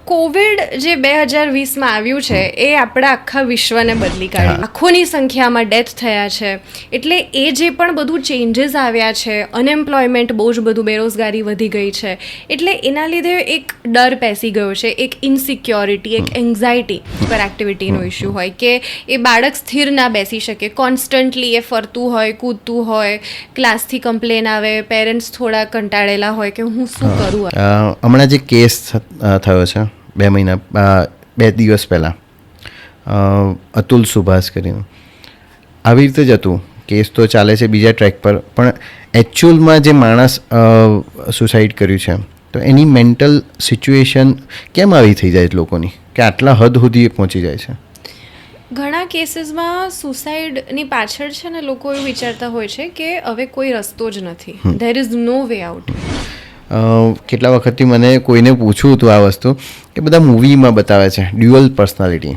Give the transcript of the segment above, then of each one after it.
Covid જે 2020માં આવ્યું છે એ આપણા આખા વિશ્વને બદલી કાઢ્યું. લાખોની સંખ્યામાં ડેથ થયા છે. એટલે એ જે પણ બધું ચેન્જીસ આવ્યા છે, અનએમ્પ્લોયમેન્ટ બહુ જ બધું, બેરોજગારી વધી ગઈ છે, એટલે એના લીધે એક ડર પેસી ગયો છે, એક ઇનસિક્યોરિટી, એક એન્ઝાયટી પર એક્ટિવિટીનો ઇસ્યુ હોય કે એ બાળક સ્થિર ના બેસી શકે, કોન્સ્ટન્ટલી એ ફરતું હોય, કૂદતું હોય, ક્લાસથી કમ્પ્લેન આવે, પેરેન્ટ્સ થોડા કંટાળેલા હોય કે હું શું કરું. હમણાં જે કેસ થયો છે 2 દિવસ પહેલાં, અતુલ સુભાષ કરીને, આવી રીતે જ હતું. કેસ તો ચાલે છે બીજા ટ્રેક પર, પણ એકચ્યુઅલમાં જે માણસ સુસાઇડ કર્યું છે તો એની મેન્ટલ સિચ્યુએશન કેમ આવી થઈ જાય લોકોની કે આટલા હદ સુધી પહોંચી જાય છે? ઘણા કેસીસમાં સુસાઇડની પાછળ છે ને લોકો એવું વિચારતા હોય છે કે હવે કોઈ રસ્તો જ નથી, there is no way out. કેટલા વખતથી મને કોઈને પૂછવું હતું આ વસ્તુ કે બધા મૂવીમાં બતાવે છે ડ્યુઅલ પર્સનાલિટી,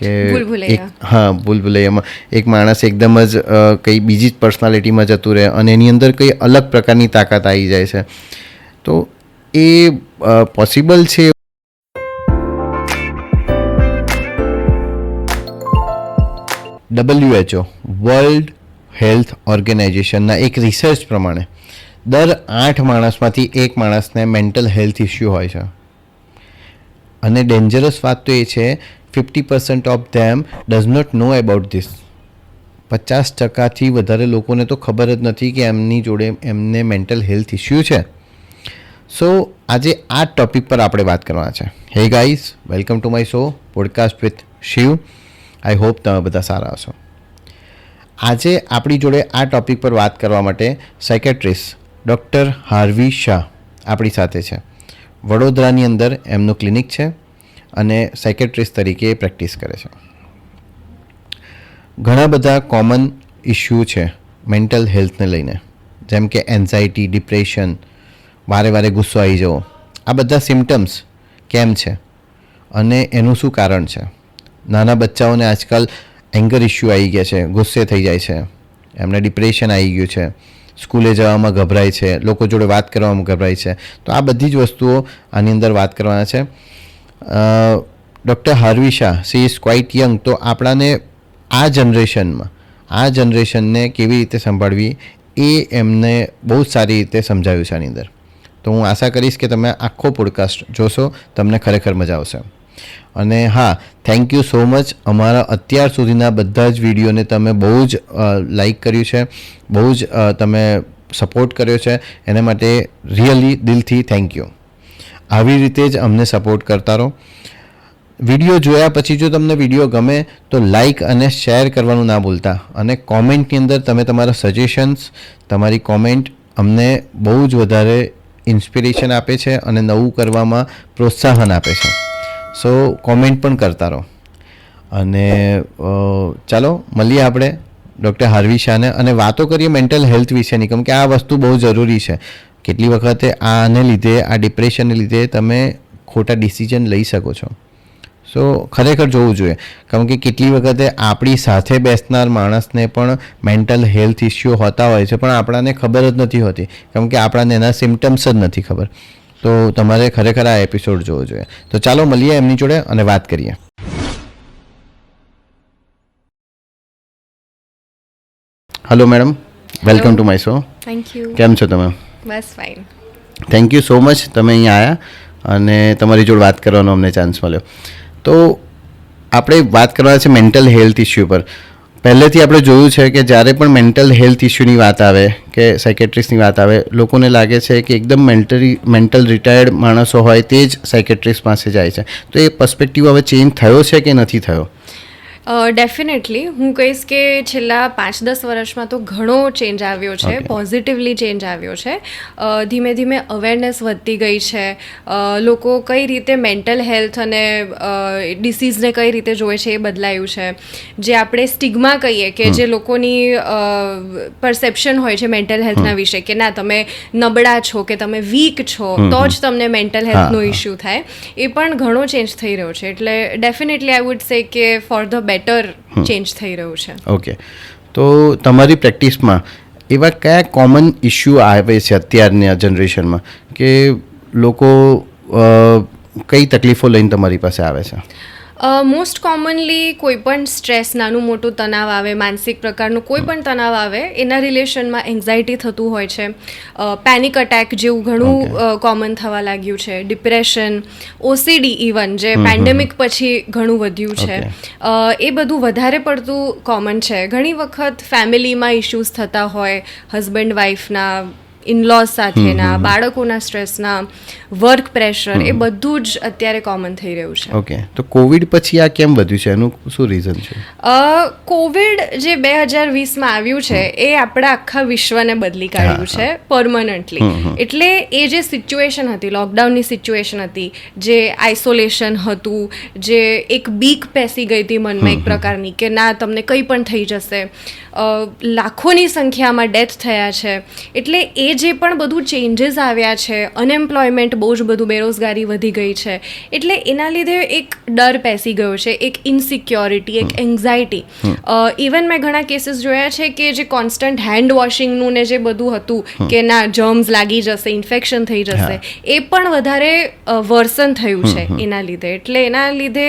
કે ભૂલભુલૈયામાં એક માણસ એકદમ જ કંઈ બીજી જ પર્સનાલિટીમાં જતું રહે અને એની અંદર કંઈ અલગ પ્રકારની તાકાત આવી જાય છે. તો એ પોસિબલ છે? WHO વર્લ્ડ હેલ્થ ઓર્ગેનાઇઝેશનના એક રિસર્ચ પ્રમાણે દર 8 માણસમાંથી 1 માણસને મેન્ટલ હેલ્થ ઇસ્યુ હોય છે. અને ડેન્જરસ વાત તો એ છે 50% of them does not know about this. 50%થી વધારે લોકોને તો ખબર જ નથી કે એમની જોડે એમને મેન્ટલ હેલ્થ ઇસ્યુ છે. સો આજે આ ટૉપિક પર આપણે વાત કરવાના છે. Hey guys, welcome to my show podcast with Shiv. I hope તમે બધા સારા હશો. આજે આપણી જોડે આ ટૉપિક પર વાત કરવા માટે સાયકેટ્રિસ્ટ ડૉક્ટર હાર્વી શાહ આપણી સાથે છે. વડોદરાની અંદર એમનું ક્લિનિક છે અને સાયકેટ્રિસ્ટ તરીકે પ્રેક્ટિસ કરે છે. ઘણા બધા કોમન ઇસ્યુ છે મેન્ટલ હેલ્થને લઈને, જેમ કે એન્ઝાયટી, ડિપ્રેશન, વારે વારે ગુસ્સો આવી જવો. આ બધા સિમ્ટમ્સ કેમ છે અને એનું શું કારણ છે? નાના બચ્ચાઓને આજકાલ એંગર ઇસ્યુ આવી ગયા છે, ગુસ્સે થઈ જાય છે, એમને ડિપ્રેશન આવી ગયું છે, સ્કૂલે જવામાં ગભરાય છે, લોકો જોડે વાત કરવામાં ગભરાય છે. તો આ બધી જ વસ્તુઓ આની અંદર વાત કરવાના છે. Doctor Harvey Shah, she is quite young. તો આપણાને આ જનરેશનને કેવી રીતે સંભાળવી એ એમને બહુ જ સારી રીતે સમજાવ્યું છે આની અંદર. તો હું આશા કરીશ કે તમે આખો પોડકાસ્ટ જોશો, તમને ખરેખર મજા આવશે. અને હા, થેન્ક યુ સો મચ. અમારા અત્યાર સુધીના બધા જ વિડીયોને તમે બહુ જ લાઈક કર્યું છે, બહુ જ તમે સપોર્ટ કર્યો છે. એના માટે રિયલી દિલથી થેન્ક યુ. આવી રીતે જ અમને સપોર્ટ કરતા રહો. વિડીયો જોયા પછી જો તમને વિડીયો ગમે તો લાઈક અને શેર કરવાનું ના ભૂલતા. અને કોમેન્ટની અંદર તમે તમારા સજેશન્સ, તમારી કોમેન્ટ અમને બહુ જ વધારે ઇન્સ્પિરેશન આપે છે અને નવું કરવામાં પ્રોત્સાહન આપે છે. સો કોમેન્ટ પણ કરતા રહો. અને ચાલો મળીએ આપણે ડૉક્ટર હાર્વી શાહને અને વાતો કરીએ મેન્ટલ હેલ્થ વિશેની, કેમ કે આ વસ્તુ બહુ જરૂરી છે. કેટલી વખતે આને લીધે, આ ડિપ્રેશનને લીધે તમે ખોટા ડિસિઝન લઈ શકો છો. સો ખરેખર જોવું જોઈએ, કેમ કે કેટલી વખતે આપણી સાથે બેસનાર માણસને પણ મેન્ટલ હેલ્થ ઇસ્યુ હોતા હોય છે, પણ આપણાને ખબર જ નથી હોતી, કેમ કે આપણાને એના સિમ્ટમ્સ જ નથી ખબર. તો તમારે ખરેખર આ એપિસોડ જોવો જોઈએ. તો ચાલો મળીએ એમની જોડે અને વાત કરીએ. Hello madam, welcome to my show. Thank you. કેમ છો તમે? બસ fine. Thank you so much તમે અહીંયા આવ્યા અને તમારી જોડે વાત કરવાનો અમને ચાન્સ મળ્યો. તો આપણે વાત કરવાના છે મેન્ટલ હેલ્થ ઇસ્યુ પર. પહેલેથી આપણે જોયું છે કે જ્યારે પણ મેન્ટલ હેલ્થ ઇસ્યુની વાત આવે કે સાયકેટ્રિસ્ટની વાત આવે, લોકોને લાગે છે કે એકદમ મેન્ટલ રિટાયર્ડ માણસો હોય તે જ સાયકેટ્રિસ્ટ પાસે જાય છે. તો એ પર્સપેક્ટિવ હવે ચેન્જ થયો છે કે નથી થયો? ડેફિનેટલી હું કહીશ કે છેલ્લા 5-10 વર્ષમાં તો ઘણો ચેન્જ આવ્યો છે, પોઝિટિવલી ચેન્જ આવ્યો છે. ધીમે ધીમે અવેરનેસ વધતી ગઈ છે. લોકો કઈ રીતે મેન્ટલ હેલ્થ અને ડિસીઝને કઈ રીતે જોવે છે એ બદલાયું છે. જે આપણે સ્ટિગ્મા કહીએ કે જે લોકોની પરસેપ્શન હોય છે મેન્ટલ હેલ્થના વિશે કે ના તમે નબળા છો કે તમે વીક છો તો જ તમને મેન્ટલ હેલ્થનો ઇસ્યુ થાય, એ પણ ઘણો ચેન્જ થઈ રહ્યો છે. એટલે ડેફિનેટલી આઈ વુડ સે કે ફોર ધ બેટર ચેન્જ થઈ રહ્યું છે. ઓકે, તો તમારી પ્રેક્ટિસમાં એવા કયા કોમન ઇસ્યુ આવે છે અત્યારની જનરેશનમાં કે લોકો કઈ તકલીફો લઈને તમારી પાસે આવે છે? મોસ્ટ કોમનલી કોઈ પણ સ્ટ્રેસ, નાનું મોટું તણાવ આવે, માનસિક પ્રકારનું કોઈ પણ તણાવ આવે, એના રિલેશનમાં એન્ઝાયટી થતું હોય છે, પેનિક અટેક જેવું ઘણું કોમન થવા લાગ્યું છે, ડિપ્રેશન, ઓસીડી ઇવન જે પેન્ડેમિક પછી ઘણું વધ્યું છે, એ બધું વધારે પડતું કોમન છે. ઘણી વખત ફેમિલીમાં ઇશ્યુઝ થતા હોય, હસબન્ડ વાઈફના, ઇનલોઝ સાથેના, બાળકોના સ્ટ્રેસના, વર્ક પ્રેશર, એ બધું જ અત્યારે કોમન થઈ રહ્યું છે. ઓકે, તો કોવિડ પછી આ કેમ વધ્યું છે, એનું શું રીઝન છે? કોવિડ જે 2020માં આવ્યું છે એ આપણા આખા વિશ્વને બદલી કાઢ્યું છે પરમનન્ટલી. એટલે એ જે સિચ્યુએશન હતી, લોકડાઉનની સિચ્યુએશન હતી, જે આઇસોલેશન હતું, જે એક બીક પેસી ગઈ હતી મનમાં એક પ્રકારની કે ના તમને કંઈ પણ થઈ જશે, લાખોની સંખ્યામાં ડેથ થયા છે, એટલે એ જે પણ બધું ચેન્જીસ આવ્યા છે, અનએમ્પ્લોયમેન્ટ બહુ જ બધું, બેરોજગારી વધી ગઈ છે, એટલે એના લીધે એક ડર પેસી ગયો છે, એક ઇનસિક્યોરિટી, એક એન્ઝાયટી. ઇવન મેં ઘણા કેસીસ જોયા છે કે જે કોન્સ્ટન્ટ હેન્ડ વોશિંગનું ને જે બધું હતું કે ના જર્મ્સ લાગી જશે, ઇન્ફેક્શન થઈ જશે, એ પણ વધારે વર્સન થયું છે એના લીધે. એટલે એના લીધે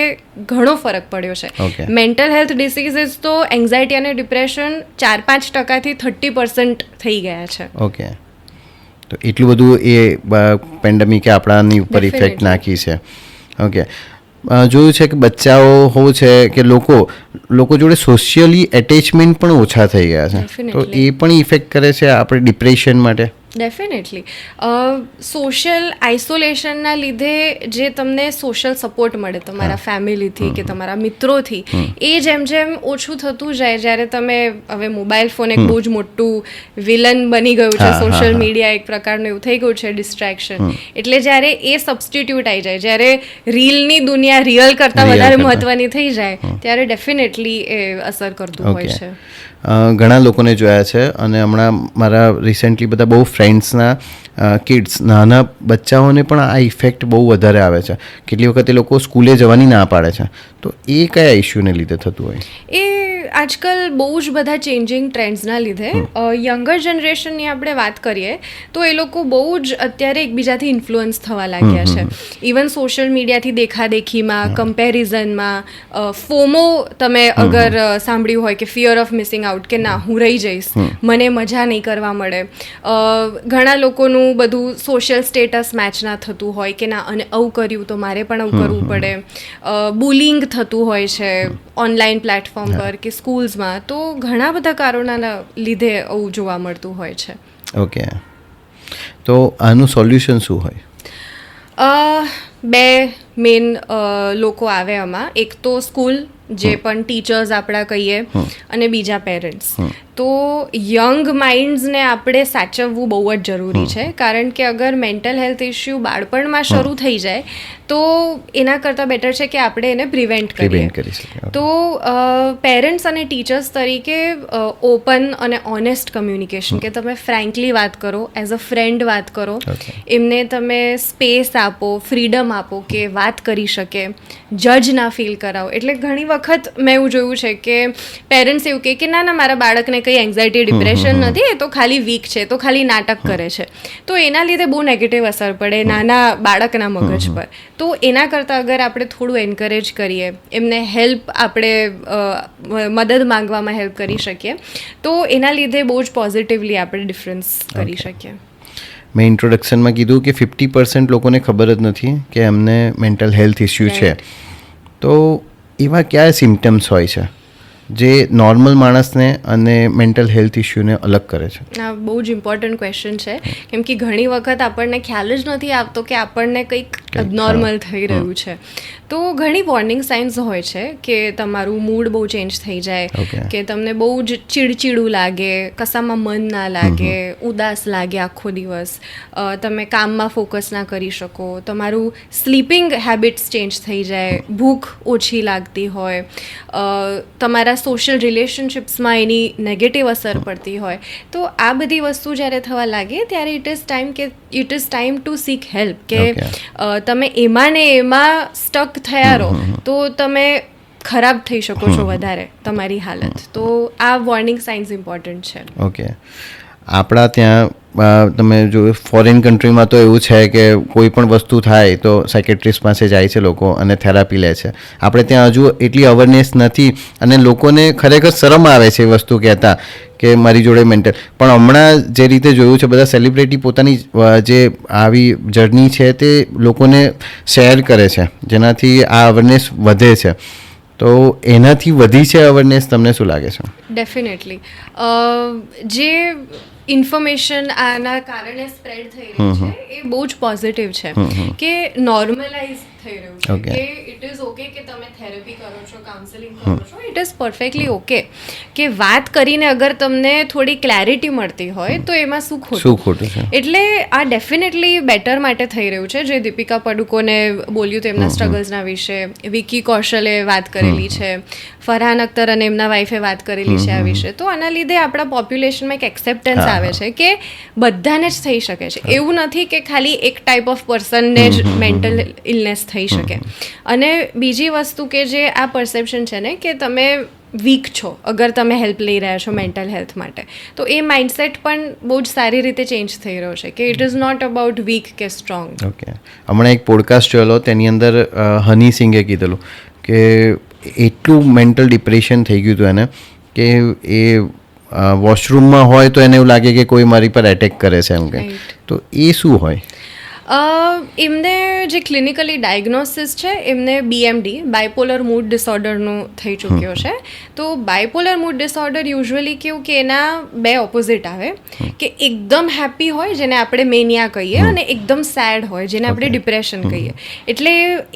ઘણો ફરક પડ્યો છે. મેન્ટલ હેલ્થ ડિસીઝીસ તો એન્ઝાયટી અને ડિપ્રેશન 4-5% 30% થઈ ગયા છે. ઓકે, તો એટલું બધું એ પેન્ડેમિકે આપણાની ઉપર ઇફેક્ટ નાખી છે. ઓકે, જોયું છે કે બચ્ચાઓ હોય છે કે લોકો જોડે સોશિયલી એટેચમેન્ટ પણ ઓછા થઈ ગયા છે, તો એ પણ ઇફેક્ટ કરે છે આપણે ડિપ્રેશન માટે? ડેફિનેટલી. સોશિયલ આઇસોલેશનના લીધે જે તમને સોશિયલ સપોર્ટ મળે તમારા ફેમિલીથી કે તમારા મિત્રોથી, એ જેમ જેમ ઓછું થતું જાય, જ્યારે તમે હવે મોબાઈલ ફોન એક બહુ જ મોટું વિલન બની ગયું છે, સોશિયલ મીડિયા એક પ્રકારનું એવું થઈ ગયું છે ડિસ્ટ્રેક્શન, એટલે જ્યારે એ સબસ્ટિટ્યૂટ આવી જાય, જ્યારે રીલની દુનિયા રિયલ કરતાં વધારે મહત્ત્વની થઈ જાય, ત્યારે ડેફિનેટલી એ અસર કરતું હોય છે. ઘણા લોકોને જોયા છે, અને હમણાં મારા રિસેન્ટલી બધા બહુ ફ્રેન્ડ્સના કિડ્સ, નાના બચ્ચાઓને પણ આ ઇફેક્ટ બહુ વધારે આવે છે. કેટલી વખત એ લોકો સ્કૂલે જવાની ના પાડે છે, તો એ કયા ઇશ્યુને લીધે થતું હોય? એ આજકાલ બહુ જ બધા ચેન્જિંગ ટ્રેન્ડ્સના લીધે. યંગર જનરેશનની આપણે વાત કરીએ તો એ લોકો બહુ જ અત્યારે એકબીજાથી ઇન્ફ્લુઅન્સ થવા લાગ્યા છે. ઇવન સોશિયલ મીડિયાથી દેખાદેખીમાં, કમ્પેરિઝનમાં, ફોમો તમે અગર સાંભળ્યું હોય કે ફિયર ઓફ મિસિંગ આઉટ, કે ના હું રહી જઈશ, મને મજા નહીં કરવા મળે. ઘણા લોકોનું બધું સોશિયલ સ્ટેટસ મેચ ના થતું હોય કે ના અને આવું કર્યું તો મારે પણ આવું કરવું પડે. બુલિંગ થતું હોય છે ઓનલાઈન પ્લેટફોર્મ પર કે સ્કૂલ્સમાં, તો ઘણા બધા કારણોના લીધે આવું જોવા મળતું હોય છે. ઓકે, તો આનું સોલ્યુશન શું હોય? બે મેઇન લોકો આવે આમાં. એક તો સ્કૂલ, જે પણ ટીચર્સ આપણા કહીએ, અને બીજા પેરેન્ટ્સ. તો યંગ માઇન્ડ્સને આપણે સાચવવું બહુ જ જરૂરી છે, કારણ કે અગર મેન્ટલ હેલ્થ ઇસ્યુ બાળપણમાં શરૂ થઈ જાય તો એના કરતાં બેટર છે કે આપણે એને પ્રિવેન્ટ કરીએ. તો પેરેન્ટ્સ અને ટીચર્સ તરીકે ઓપન અને ઓનેસ્ટ કમ્યુનિકેશન, કે તમે ફ્રેન્કલી વાત કરો, એઝ અ ફ્રેન્ડ વાત કરો, એમને તમે સ્પેસ આપો, ફ્રીડમ આપો કે વાત કરી શકે, જજ ના ફીલ કરાવો. એટલે ઘણી વખત મેં એવું જોયું છે કે પેરેન્ટ્સ એવું કહે કે ના ના મારા બાળકને કંઈ એન્ઝાયટી ડિપ્રેશન નથી, એ તો ખાલી વીક છે, તો ખાલી નાટક કરે છે. તો એના લીધે બહુ નેગેટિવ અસર પડે નાના બાળકના મગજ પર. તો એના કરતાં અગર આપણે થોડું એન્કરેજ કરીએ, એમને હેલ્પ, આપણે મદદ માંગવામાં હેલ્પ કરી શકીએ, તો એના લીધે બહુ જ પોઝિટિવલી આપણે ડિફરન્સ કરી શકીએ. મેં ઇન્ટ્રોડક્શનમાં કીધું કે 50% લોકોને ખબર જ નથી કે એમને મેન્ટલ હેલ્થ ઇસ્યુ છે. તો એવા કયા સિમ્ટમ્સ હોય છે જે નોર્મલ માણસને અને મેન્ટલ હેલ્થ ઇસ્યુને અલગ કરે છે? આ બહુ જ ઇમ્પોર્ટન્ટ ક્વેશ્ચન છે, કેમ કે ઘણી વખત આપણને ખ્યાલ જ નથી આવતો કે આપણને કંઈક અબનોર્મલ થઈ રહ્યું છે. તો ઘણી વોર્નિંગ સાઇન્સ હોય છે કે તમારું મૂડ બહુ ચેન્જ થઈ જાય, કે તમને બહુ જ ચીડચીડું લાગે, કશામાં મન ના લાગે, ઉદાસ લાગે આખો દિવસ, તમે કામમાં ફોકસ ના કરી શકો, તમારું સ્લીપિંગ હેબિટ્સ ચેન્જ થઈ જાય, ભૂખ ઓછી લાગતી હોય, તમારા સોશિયલ રિલેશનશિપ્સમાં એની નેગેટિવ અસર પડતી હોય. તો આ બધી વસ્તુ જ્યારે થવા લાગે ત્યારે it is time to seek help. કે તમે એમાં ને એમાં સ્ટક થયા રહો તો તમે ખરાબ થઈ શકો છો વધારે તમારી હાલત. તો આ વોર્નિંગ સાઇન્સ ઇમ્પોર્ટન્ટ છે. ઓકે, આપણા ત્યાં તમે જો ફોરેન કન્ટ્રીમાં તો એવું છે કે કોઈ પણ વસ્તુ થાય તો સાયકેટ્રિસ્ટ પાસે જાય છે લોકો અને થેરાપી લે છે. આપણે ત્યાં હજુ એટલી અવેરનેસ નથી અને લોકોને ખરેખર શરમ આવે છે એ વસ્તુ કહેતા કે મારી જોડે મેન્ટલ. પણ હમણાં જે રીતે જોયું છે બધા સેલિબ્રિટી પોતાની જે આવી જર્ની છે તે લોકોને શેર કરે છે જેનાથી આ અવેરનેસ વધે છે. તો એનાથી વધી છે અવેરનેસ, તમને શું લાગે છે? ડેફિનેટલી જે ઇન્ફોર્મેશન આના કારણે સ્પ્રેડ થઈ રહી છે એ બહુ જ પોઝિટિવ છે કે નોર્મલાઇઝ થઈ રહ્યું છે Okay. કે ઇટ ઇઝ ઓકે કે તમે થેરપી કરો છો, કાઉન્સેલિંગ કરો છો, ઇટ ઇઝ પરફેક્ટલી ઓકે કે વાત કરીને અગર તમને થોડી ક્લેરિટી મળતી હોય તો એમાં શું શું ખોટું છે? એટલે આ ડેફિનેટલી બેટર માટે થઈ રહ્યું છે. જે દીપિકા પડુકોને બોલ્યું તેમના સ્ટ્રગલ્સના વિશે, વિકી કૌશલે વાત કરેલી છે, ફરહાન અખ્તર અને એમના વાઈફે વાત કરેલી છે આ વિશે. તો આના લીધે આપણા પોપ્યુલેશનમાં એક એક્સેપ્ટન્સ આવે છે કે બધાને જ થઈ શકે છે. એવું નથી કે ખાલી એક ટાઈપ ઓફ પર્સનને જ મેન્ટલ ઇલનેસ થઈ શકે. અને બીજી વસ્તુ કે જે આ પરસેપ્શન છે ને કે તમે વીક છો અગર તમે હેલ્પ લઈ રહ્યા છો મેન્ટલ હેલ્થ માટે, તો એ માઇન્ડસેટ પણ બહુ જ સારી રીતે ચેન્જ થઈ રહ્યો છે કે it is not about weak કે સ્ટ્રોંગ. ઓકે. હમણાં એક પોડકાસ્ટ જોયેલો, તેની અંદર હની સિંઘે કીધેલું કે એટલું મેન્ટલ ડિપ્રેશન થઈ ગયું હતું એને કે એ વોશરૂમમાં હોય તો એને એવું લાગે કે કોઈ મારી પર એટેક કરે છે એમ કે. Right. તો એ શું હોય? એમને જે ક્લિનિકલી ડાયગ્નોસિસ છે એમને બીએમડી, બાયપોલર મૂડ ડિસઓર્ડરનું થઈ ચૂક્યો છે. તો બાયપોલર મૂડ ડિસઓર્ડર યુઝ્યુઅલી કેવું કે એના બે ઓપોઝિટ આવે કે એકદમ હેપી હોય જેને આપણે મેનિયા કહીએ અને એકદમ સેડ હોય જેને આપણે ડિપ્રેશન કહીએ. એટલે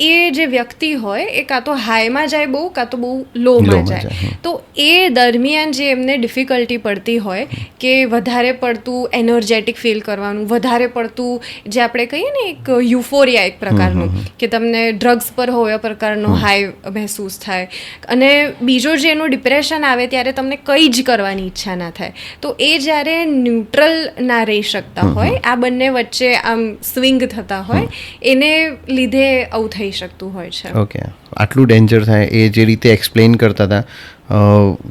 એ જે વ્યક્તિ હોય એ કાં તો હાઈમાં જાય બહુ, કાં તો બહુ લોમાં જાય. તો એ દરમિયાન જે એમને ડિફિકલ્ટી પડતી હોય કે વધારે પડતું એનર્જેટિક ફીલ કરવાનું, વધારે પડતું જે આપણે કહીએ ને એક યુફોરિયા એક પ્રકારનું કે તમને ડ્રગ્સ પર હોય એ પ્રકારનો હાઈ મહેસૂસ થાય. અને બીજો જે એનું ડિપ્રેશન આવે ત્યારે તમને કંઈ જ કરવાની ઈચ્છા ના થાય. તો એ જ્યારે ન્યુટ્રલ ના રહી શકતા હોય, આ બંને વચ્ચે આમ સ્વિંગ થતા હોય, એને લીધે આવું થઈ શકતું હોય છે. ઓકે. આટલું ડેન્જર થાય એ જે રીતે એક્સપ્લેન કરતા હતા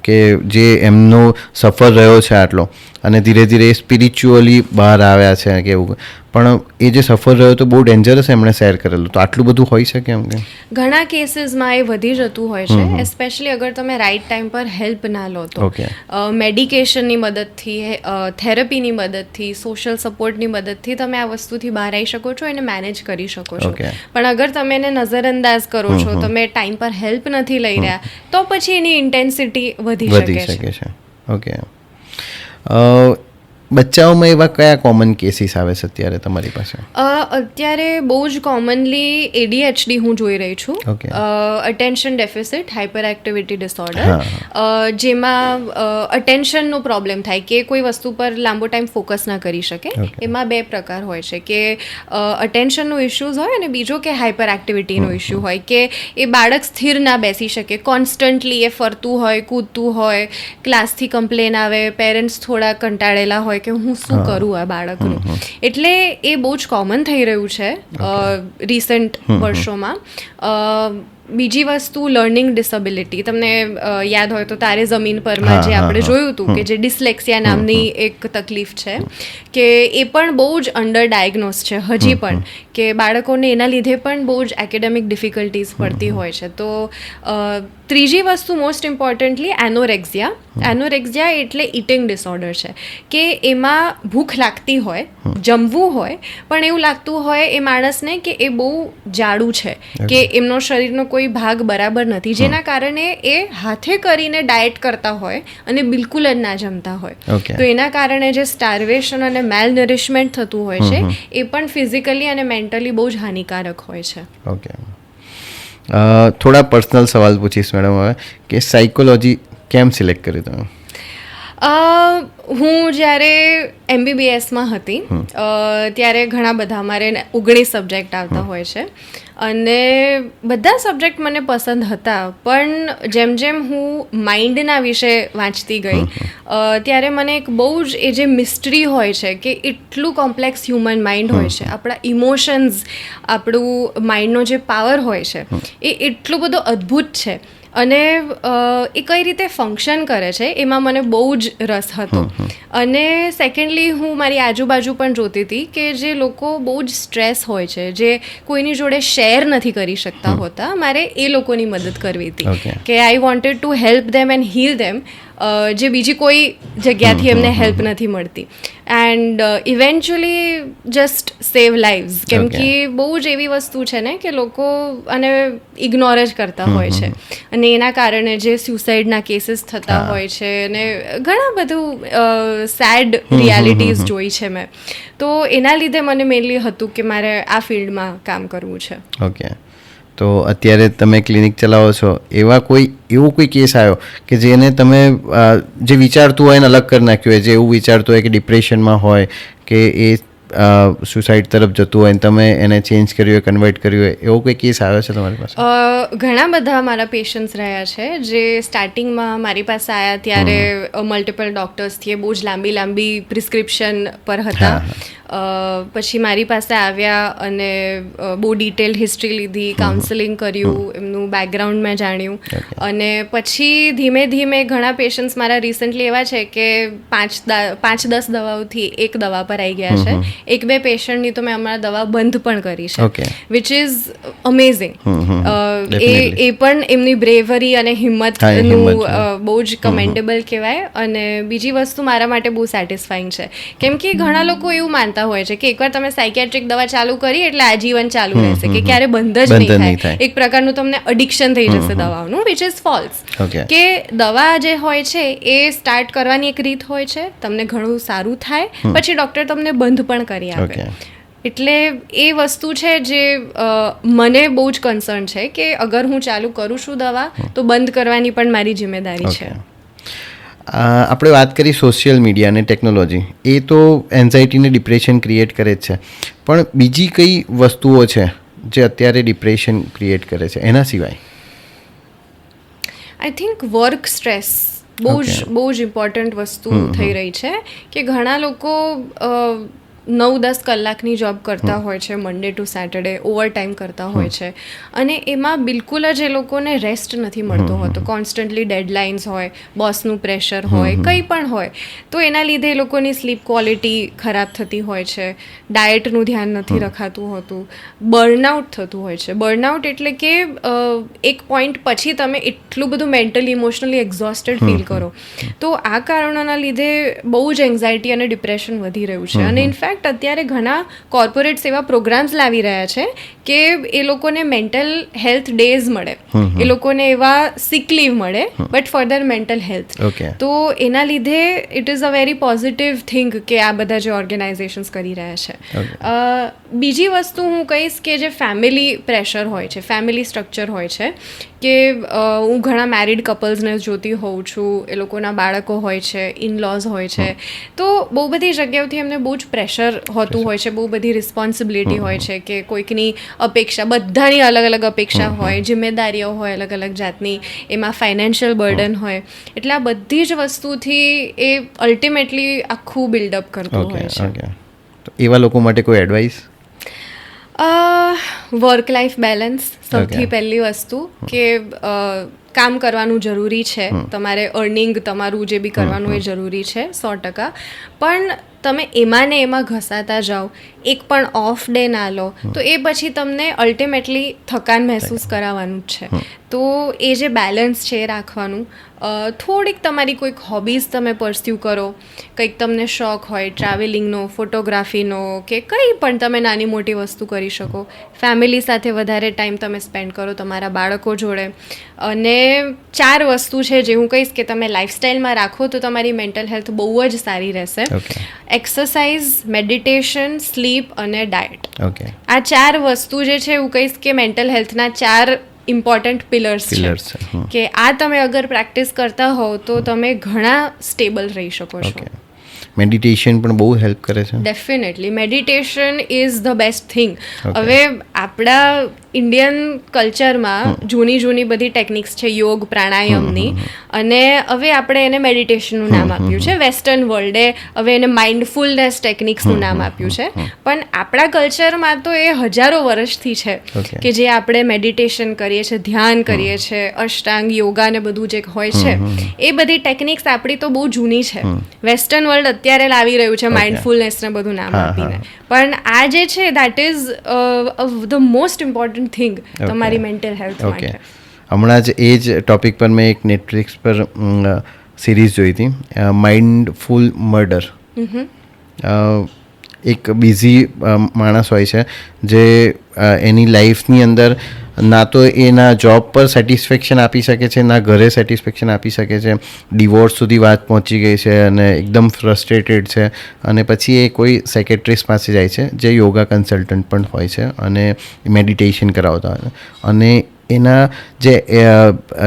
કે જે એમનો સફર રહ્યો છે આટલો અને ધીરે ધીરે સ્પિરિચ્યુઅલી બહાર આવ્યા છે કે એવું, પણ એ જે સફર રહ્યો તો બહુ ડેન્જરસ એમણે શેર કરેલું. તો આટલું બધું હોઈ શકે એમ કે? ઘણા કેસીસમાં એ વધી જતું હોય છે, એસ્પેશિયલી અગર તમે રાઈટ ટાઈમ પર હેલ્પ ના લો તો. Okay. મેડિકેશનની મદદથી, થેરપીની મદદથી, સોશિયલ સપોર્ટની મદદથી તમે આ વસ્તુથી બહાર આવી શકો છો, એને મેનેજ કરી શકો છો. Okay. પણ અગર તમે એને નજરઅંદાજ કરો છો, તમે ટાઈમ પર હેલ્પ નથી લઈ રહ્યા, તો પછી એની ઇન્ટેન્સિટી વધી શકે છે. ઓકે. બચ્ચાઓમાં એવા કયા કોમન કેસીસ આવે છે અત્યારે તમારી પાસે? અત્યારે બહુ જ કોમનલી ADHD હું જોઈ રહી છું. Okay. Attention deficit hyper activity disorder, જેમાં અટેન્શનનો પ્રોબ્લેમ થાય કે કોઈ વસ્તુ પર લાંબો ટાઈમ ફોકસ ના કરી શકે. એમાં બે પ્રકાર હોય છે કે અટેન્શનનો ઇશ્યુઝ હોય અને બીજો કે હાઇપર એક્ટિવિટીનો ઇશ્યુ હોય કે એ બાળક સ્થિર ના બેસી શકે, કોન્સ્ટન્ટલી એ ફરતું હોય, કૂદતું હોય, ક્લાસથી કમ્પ્લેન આવે, પેરેન્ટ્સ થોડા કંટાળેલા હોય કે હું શું કરું આ બાળકનું. એટલે એ બહુ જ કોમન થઈ રહ્યું છે રિસન્ટ વર્ષોમાં. બીજી વસ્તુ લર્નિંગ ડિસેબિલિટી. તમને યાદ હોય તો તારે જમીન પરમાં જે આપણે જોયું હતું કે જે ડિસ્લેક્સિયા નામની એક તકલીફ છે કે એ પણ બહુ જ અંડર ડાયગ્નોસ છે હજી પણ, કે બાળકોને એના લીધે પણ બહુ જ એકેડેમિક ડિફિકલ્ટીઝ પડતી હોય છે. તો ત્રીજી વસ્તુ મોસ્ટ ઇમ્પોર્ટન્ટલી એનોરેક્ઝિયા. એનોરેક્ઝિયા એટલે ઇટિંગ ડિસઓર્ડર છે કે એમાં ભૂખ લાગતી હોય, જમવું હોય, પણ એવું લાગતું હોય એ માણસને કે એ બહુ જાડું છે કે એમનો શરીરનો કોઈ ભાગ બરાબર નથી, જેના કારણે એ હાથે કરીને ડાયટ કરતા હોય અને બિલકુલ જ ના જમતા હોય. તો એના કારણે જે સ્ટાર્વેશન અને મેલનરિશમેન્ટ થતું હોય છે એ પણ ફિઝિકલી અને મેન્ટલી બહુ જ હાનિકારક હોય છે. ઓકે. થોડા પર્સનલ સવાલ પૂછીશ મેડમ હવે, કે સાયકોલોજી કેમ સિલેક્ટ કર્યું તમે? હું જ્યારે MBBSમાં હતી ત્યારે ઘણા બધા અમારે 19 સબ્જેક્ટ આવતા હોય છે અને બધા સબ્જેક્ટ મને પસંદ હતા, પણ જેમ જેમ હું માઇન્ડના વિશે વાંચતી ગઈ ત્યારે મને એક બહુ જ એ જે મિસ્ટ્રી હોય છે કે એટલું કોમ્પ્લેક્સ હ્યુમન માઇન્ડ હોય છે, આપણા ઇમોશન્સ, આપણું માઇન્ડનો જે પાવર હોય છે એ એટલો બધો અદ્ભુત છે અને એ કઈ રીતે ફંક્શન કરે છે એમાં મને બહુ જ રસ હતો. અને સેકન્ડલી હું મારી આજુબાજુ પણ જોતી હતી કે જે લોકો બહુ જ સ્ટ્રેસ હોય છે, જે કોઈની જોડે શેર નથી કરી શકતા હોતા, મારે એ લોકોની મદદ કરવી હતી કે I wanted to help them and heal them, જે બીજી કોઈ જગ્યાથી એમને હેલ્પ નથી મળતી. And eventually just save lives, કેમ કે બહુ જ એવી વસ્તુ છે ને કે લોકો અને ઇગ્નોર જ કરતા હોય છે અને એના કારણે જે સ્યુસાઇડના કેસીસ થતા હોય છે અને ઘણા બધું સેડ રિયાલિટીઝ જોઈ છે મેં, તો એના લીધે મને મેનલી હતું કે મારે આ ફિલ્ડમાં કામ કરવું છે. ઓકે, તો અત્યારે તમે ક્લિનિક ચલાવો છો, એવો કોઈ કેસ આવ્યો કે જેને તમે જે વિચારતું હોય એને અલગ કરી નાખ્યું હોય, જે એવું વિચારતું હોય કે ડિપ્રેશનમાં હોય કે એ સુસાઇડ તરફ જતું હોય, તમે એને ચેન્જ કર્યું હોય, કન્વર્ટ કર્યું હોય, એવો કોઈ કેસ આવ્યો છે તમારી પાસે? ઘણા બધા મારા પેશન્ટ્સ રહ્યા છે જે સ્ટાર્ટિંગમાં મારી પાસે આવ્યા ત્યારે મલ્ટિપલ ડૉક્ટર્સથી બહુ જ લાંબી પ્રિસ્ક્રિપ્શન પર હતા. પછી મારી પાસે આવ્યા અને બહુ ડિટેલ્ડ હિસ્ટ્રી લીધી, કાઉન્સેલિંગ કર્યું, એમનું બેકગ્રાઉન્ડ મેં જાણ્યું અને પછી ધીમે ધીમે ઘણા પેશન્ટ્સ મારા રિસન્ટલી એવા છે કે 5-10 દવાઓથી એક દવા પર આવી ગયા છે. 1-2 પેશન્ટની તો મેં અમારા દવા બંધ પણ કરી છે, વિચ ઇઝ અમેઝિંગ. એ પણ એમની બ્રેવરી અને હિંમતનું બહુ જ કમેન્ડેબલ કહેવાય. અને બીજી વસ્તુ મારા માટે બહુ સેટિસ્ફાઈંગ છે, કેમ કે ઘણા લોકો એવું માનતા હોય છે કે એકવાર તમે સાયકેટ્રિક દવા ચાલુ કરી એટલે આજીવન ચાલુ રહેશે, કે ક્યારે બંધ જ નહીં થાય, એક પ્રકારનું તમને એડિક્શન થઈ જશે દવાઓનું, વિચ ઇઝ ફોલ્સ. કે દવા જે હોય છે એ સ્ટાર્ટ કરવાની એક રીત હોય છે, તમને ઘણું સારું થાય પછી ડૉક્ટર તમને બંધ પણ કરી આપે. એટલે એ વસ્તુ છે જે મને બહુ જ કન્સર્ન છે કે અગર હું ચાલુ કરું છું દવા તો બંધ કરવાની પણ મારી જિમ્મેદારી છે. આપણે વાત કરી સોશિયલ મીડિયા અને ટેકનોલોજી, એ તો એન્ઝાઇટી ને ડિપ્રેશન ક્રિએટ કરે જ છે, પણ બીજી કઈ વસ્તુઓ છે જે અત્યારે ડિપ્રેશન ક્રિએટ કરે છે એના સિવાય? આઈ થિંક વર્ક સ્ટ્રેસ બહુ જ ઇમ્પોર્ટન્ટ વસ્તુ થઈ રહી છે કે ઘણા લોકો 9-10 કલાકની જોબ કરતા હોય છે, Monday to Saturday over time કરતા હોય છે અને એમાં બિલકુલ જ એ લોકોને રેસ્ટ નથી મળતો હોતો. કોન્સ્ટન્ટલી ડેડલાઇન્સ હોય, બોસનું પ્રેશર હોય, કંઈ પણ હોય, તો એના લીધે એ લોકોની સ્લીપ ક્વોલિટી ખરાબ થતી હોય છે, ડાયટનું ધ્યાન નથી રખાતું હોતું, બર્નઆઉટ થતું હોય છે. બર્નઆઉટ એટલે કે એક પોઈન્ટ પછી તમે એટલું બધું મેન્ટલી ઇમોશનલી એક્ઝોસ્ટેડ ફીલ કરો. તો આ કારણોના લીધે બહુ જ એન્ઝાઇટી અને ડિપ્રેશન વધી રહ્યું છે. અને ઇનફેક્ટ અત્યારે ઘણા કોર્પોરેટ્સ એવા પ્રોગ્રામ્સ લાવી રહ્યા છે કે એ લોકોને મેન્ટલ હેલ્થ ડેઝ મળે, એ લોકોને એવા સિક લીવ મળે but four there mental health. તો એના લીધે it is a very positive thing કે આ બધા જે ઓર્ગેનાઇઝેશન્સ કરી રહ્યા છે. બીજી વસ્તુ હું કહીશ કે જે ફેમિલી પ્રેશર હોય છે, ફેમિલી સ્ટ્રક્ચર હોય છે, કે હું ઘણા મેરિડ કપલ્સને જોતી હોઉં છું, એ લોકોના બાળકો હોય છે, ઇનલોઝ હોય છે, તો બહુ બધી જગ્યાઓથી એમને બહુ જ પ્રેશર હોતું હોય છે, બહુ બધી રિસ્પોન્સિબિલિટી હોય છે કે કોઈકની અપેક્ષા, બધાની અલગ અલગ અપેક્ષા હોય, જિમ્મેદારીઓ હોય અલગ અલગ જાતની, એમાં ફાઇનાન્શિયલ બર્ડન હોય, એટલે આ બધી જ વસ્તુથી એ અલ્ટિમેટલી આખું બિલ્ડઅપ કરતું હોય છે. તો એવા લોકો માટે કોઈ એડવાઇસ? વર્ક લાઈફ બેલેન્સ સૌથી પહેલી વસ્તુ, કે કામ કરવાનું જરૂરી છે, તમારે અર્નિંગ તમારું જે બી કરવાનું એ જરૂરી છે 100%, પણ તમે એમાં ને એમાં ઘસાતા જાઓ, એક પણ ઓફ ડે ના લો તો એ પછી તમને અલ્ટિમેટલી થકાન મહેસૂસ કરાવવાનું જ છે. તો એ જે બેલેન્સ છે એ રાખવાનું. થોડીક તમારી કોઈક હોબીઝ તમે પરસ્યુ કરો, કંઈક તમને શોખ હોય ટ્રાવેલિંગનો, ફોટોગ્રાફીનો, કે કંઈ પણ તમે નાની મોટી વસ્તુ કરી શકો. ફેમિલી સાથે વધારે ટાઈમ તમે સ્પેન્ડ કરો તમારા બાળકો જોડે. અને 4 વસ્તુ છે જે હું કહીશ કે તમે લાઈફસ્ટાઈલમાં રાખો તો તમારી મેન્ટલ હેલ્થ બહુ જ સારી રહેશે. એક્સરસાઇઝ, મેડિટેશન, સ્લીપ અને ડાયટ. આ 4 વસ્તુ જે છે હું કહીશ કે મેન્ટલ હેલ્થના 4 ઇમ્પોર્ટન્ટ પિલર્સ છે, કે આ તમે અગર પ્રેક્ટિસ કરતા હોવ તો તમે ઘણા સ્ટેબલ રહી શકો છો. મેડિટેશન પણ બહુ હેલ્પ કરે છે. Definitely meditation is the best thing. હવે આપણા ઇન્ડિયન કલ્ચરમાં જૂની બધી ટેકનિક્સ છે યોગ પ્રાણાયામની, અને હવે આપણે એને મેડિટેશનનું નામ આપ્યું છે. વેસ્ટર્ન વર્લ્ડે હવે એને માઇન્ડફુલનેસ ટેકનિક્સનું નામ આપ્યું છે. પણ આપણા કલ્ચરમાં તો એ હજારો વર્ષથી છે કે જે આપણે મેડિટેશન કરીએ છીએ, ધ્યાન કરીએ છીએ, અષ્ટાંગ યોગા ને બધું જે હોય છે એ બધી ટેકનિક્સ આપણી તો બહુ જૂની છે. વેસ્ટર્ન વર્લ્ડ અત્યારે લાવી રહ્યું છે માઇન્ડફુલનેસ ને બધું નામ આપીને, પણ આ જે છે that is the most important thing તમારી મેન્ટલ હેલ્થ માટે. હમણાં જ એ જ ટોપિક પર મેં એક નેટફ્લિક્સ પર સિરીઝ જોઈ હતી, માઇન્ડફુલ મર્ડર. એક બિઝી માણસ હોય છે જે એની લાઈફની અંદર ના તો એના જોબ પર સેટિસ્ફેક્શન આપી શકે છે, ના ઘરે સેટિસ્ફેક્શન આપી શકે છે. ડિવોર્સ સુધી વાત પહોંચી ગઈ છે અને એકદમ ફ્રસ્ટ્રેટેડ છે, અને પછી એ કોઈ સેક્રેટરીસ્ટ પાસે જાય છે જે યોગા કન્સલ્ટન્ટ પણ હોય છે અને મેડિટેશન કરાવતા હોય છે. અને એના જે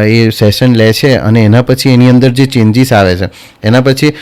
એ સેશન લે છે અને એના પછી એની અંદર જે ચેન્જીસ આવે છે, એના પછી